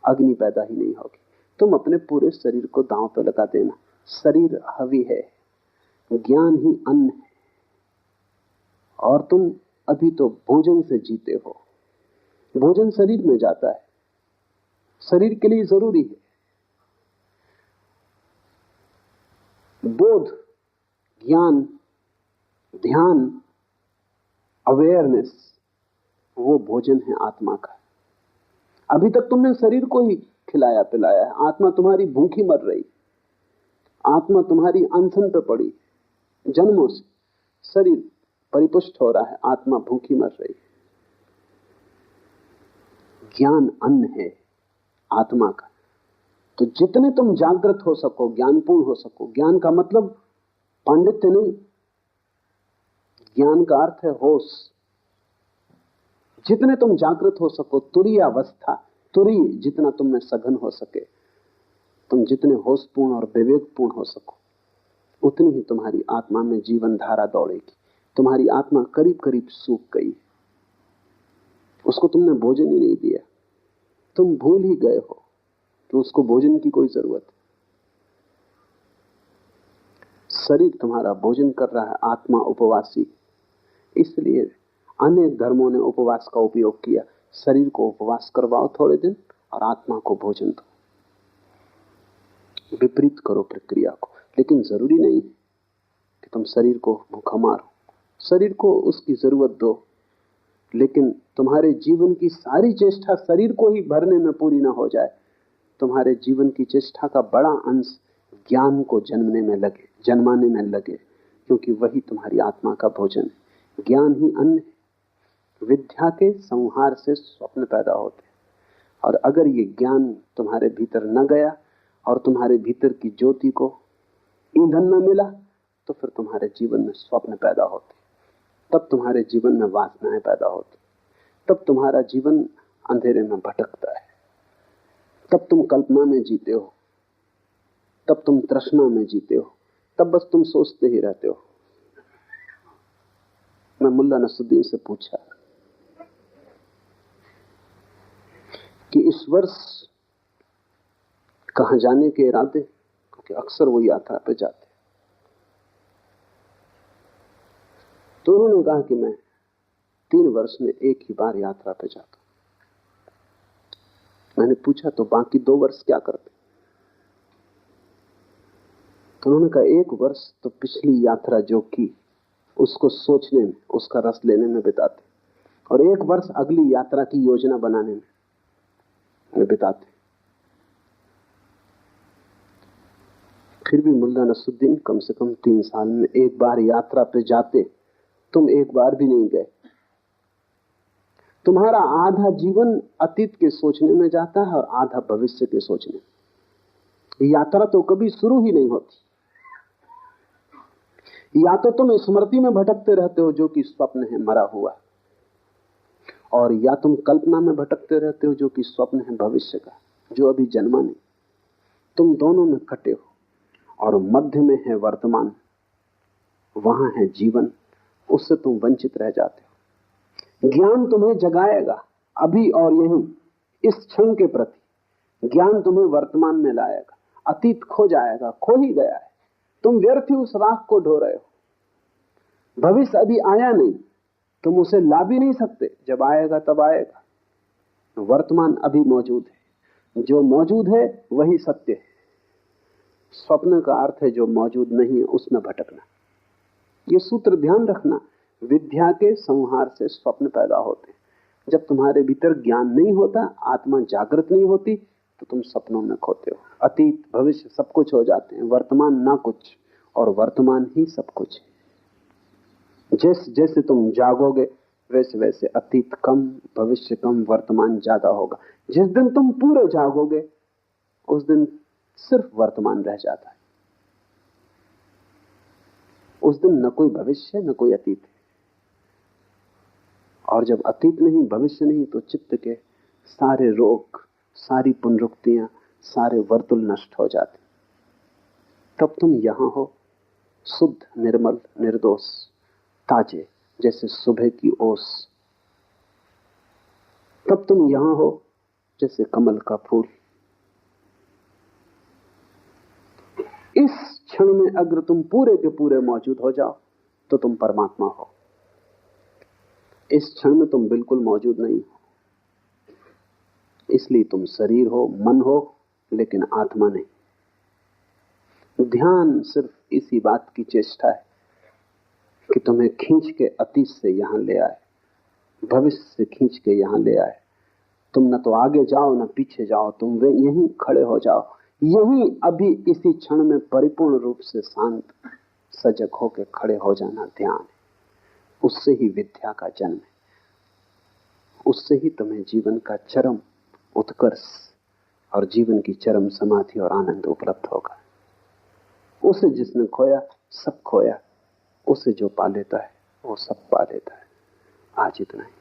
अग्नि पैदा ही नहीं होगी। तुम अपने पूरे शरीर को दांव पे लगा देना। शरीर हवी है, ज्ञान ही अन्न है, और तुम अभी तो भोजन से जीते हो। भोजन शरीर में जाता है, शरीर के लिए जरूरी है। बोध, ज्ञान, ध्यान, अवेयरनेस, वो भोजन है आत्मा का। अभी तक तुमने शरीर को ही खिलाया पिलाया है, आत्मा तुम्हारी भूखी मर रही, आत्मा तुम्हारी अनशन पे पड़ी। जन्मों से शरीर परिपुष्ट हो रहा है, आत्मा भूखी मर रही। ज्ञान अन्न है आत्मा का। तो जितने तुम जागृत हो सको, ज्ञानपूर्ण हो सको, ज्ञान का मतलब पांडित्य नहीं, ज्ञान का अर्थ है होश। जितने तुम जागृत हो सको, तुरीय अवस्था, तुरीय जितना तुम में सघन हो सके, तुम जितने होशपूर्ण और विवेकपूर्ण हो सको, उतनी ही तुम्हारी आत्मा में जीवन धारा दौड़ेगी। तुम्हारी आत्मा करीब करीब सूख गई, उसको तुमने भोजन ही नहीं दिया, तुम भूल ही गए हो कि उसको भोजन की कोई जरूरत है। शरीर तुम्हारा भोजन कर रहा है, आत्मा उपवासी। इसलिए अनेक धर्मों ने उपवास का उपयोग किया। शरीर को उपवास करवाओ थोड़े दिन और आत्मा को भोजन दो, विपरीत करो प्रक्रिया को। लेकिन जरूरी नहीं कि तुम शरीर को भूखा मारो, शरीर को उसकी जरूरत दो, लेकिन तुम्हारे जीवन की सारी चेष्टा शरीर को ही भरने में पूरी ना हो जाए। तुम्हारे जीवन की चेष्टा का बड़ा अंश ज्ञान को जन्माने में लगे, क्योंकि वही तुम्हारी आत्मा का भोजन है। ज्ञान ही अन्न है। विद्या के संहार से स्वप्न पैदा होते, और अगर ये ज्ञान तुम्हारे भीतर न गया और तुम्हारे भीतर की ज्योति को ईंधन न मिला, तो फिर तुम्हारे जीवन में स्वप्न पैदा होते, तब तुम्हारे जीवन में वासनाएं पैदा होती, तब तुम्हारा जीवन अंधेरे में भटकता है, तब तुम कल्पना में जीते हो, तब तुम तृष्णा में जीते हो, तब बस तुम सोचते ही रहते हो। मैं मुल्ला नसरुद्दीन से पूछा कि इस वर्ष कहां जाने के इरादे, क्योंकि अक्सर वो यात्रा पे जाते, तो उन्होंने कहा कि मैं 3 वर्ष में एक ही बार यात्रा पे जाता हूं। मैंने पूछा तो बाकी 2 वर्ष क्या करते? तो उन्होंने कहा 1 वर्ष तो पिछली यात्रा जो की उसको सोचने में, उसका रस लेने में बिताते, और 1 वर्ष अगली यात्रा की योजना बनाने में बिताते। फिर भी मुल्ला नसरुद्दीन कम से कम 3 साल में 1 बार यात्रा पे जाते, तुम 1 बार भी नहीं गए। तुम्हारा आधा जीवन अतीत के सोचने में जाता है और आधा भविष्य के सोचने में। यात्रा तो कभी शुरू ही नहीं होती। या तो तुम स्मृति में भटकते रहते हो जो कि स्वप्न है मरा हुआ, और या तुम कल्पना में भटकते रहते हो जो कि स्वप्न है भविष्य का, जो अभी जन्मा नहीं। तुम दोनों में कटे हो, और मध्य में है वर्तमान, वहां है जीवन, उससे तुम वंचित रह जाते हो। ज्ञान तुम्हें जगाएगा अभी और यहीं, इस क्षण के प्रति। ज्ञान तुम्हें वर्तमान में लाएगा। अतीत खो जाएगा, खो ही गया है, तुम व्यर्थ ही उस राख को ढो रहे हो। भविष्य अभी आया नहीं, तुम उसे ला भी नहीं सकते, जब आएगा तब आएगा। वर्तमान अभी मौजूद है, जो मौजूद है वही सत्य है। स्वप्न का अर्थ है जो मौजूद नहीं है उसमें भटकना। ये सूत्र ध्यान रखना। विद्या के संहार से स्वप्न पैदा होते। जब तुम्हारे भीतर ज्ञान नहीं होता, आत्मा जागृत नहीं होती, तो तुम सपनों में खोते हो। अतीत भविष्य सब कुछ हो जाते हैं, वर्तमान ना कुछ, और वर्तमान ही सब कुछ है। जैसे जैसे तुम जागोगे वैसे वैसे अतीत कम, भविष्य कम, वर्तमान ज्यादा होगा। जिस दिन तुम पूरे जागोगे उस दिन सिर्फ वर्तमान रह जाता है। उस दिन न कोई भविष्य न कोई अतीत है, और जब अतीत नहीं भविष्य नहीं, तो चित्त के सारे रोग, सारी पुनरुक्तियां, सारे वर्तुल नष्ट हो जाते। तब तुम यहां हो, शुद्ध, निर्मल, निर्दोष, ताजे, जैसे सुबह की ओस। तब तुम यहां हो जैसे कमल का फूल। इस क्षण में अगर तुम पूरे के पूरे मौजूद हो जाओ तो तुम परमात्मा हो। इस क्षण में तुम बिल्कुल मौजूद नहीं हो, इसलिए तुम शरीर हो, मन हो, लेकिन आत्मा नहीं। ध्यान सिर्फ इसी बात की चेष्टा है कि तुम्हें खींच के अतीत से यहां ले आए, भविष्य से खींच के यहां ले आए। तुम न तो आगे जाओ न पीछे जाओ, तुम वे यहीं खड़े हो जाओ। यहीं अभी इसी क्षण में परिपूर्ण रूप से शांत सजग होकर खड़े हो जाना ध्यान है। उससे ही विद्या का जन्म है, उससे ही तुम्हें जीवन का चरम उत्कर्ष और जीवन की चरम समाधि और आनंद उपलब्ध होगा। उसे जिसने खोया सब खोया, उसे जो पा लेता है वो सब पा लेता है। आज इतना ही।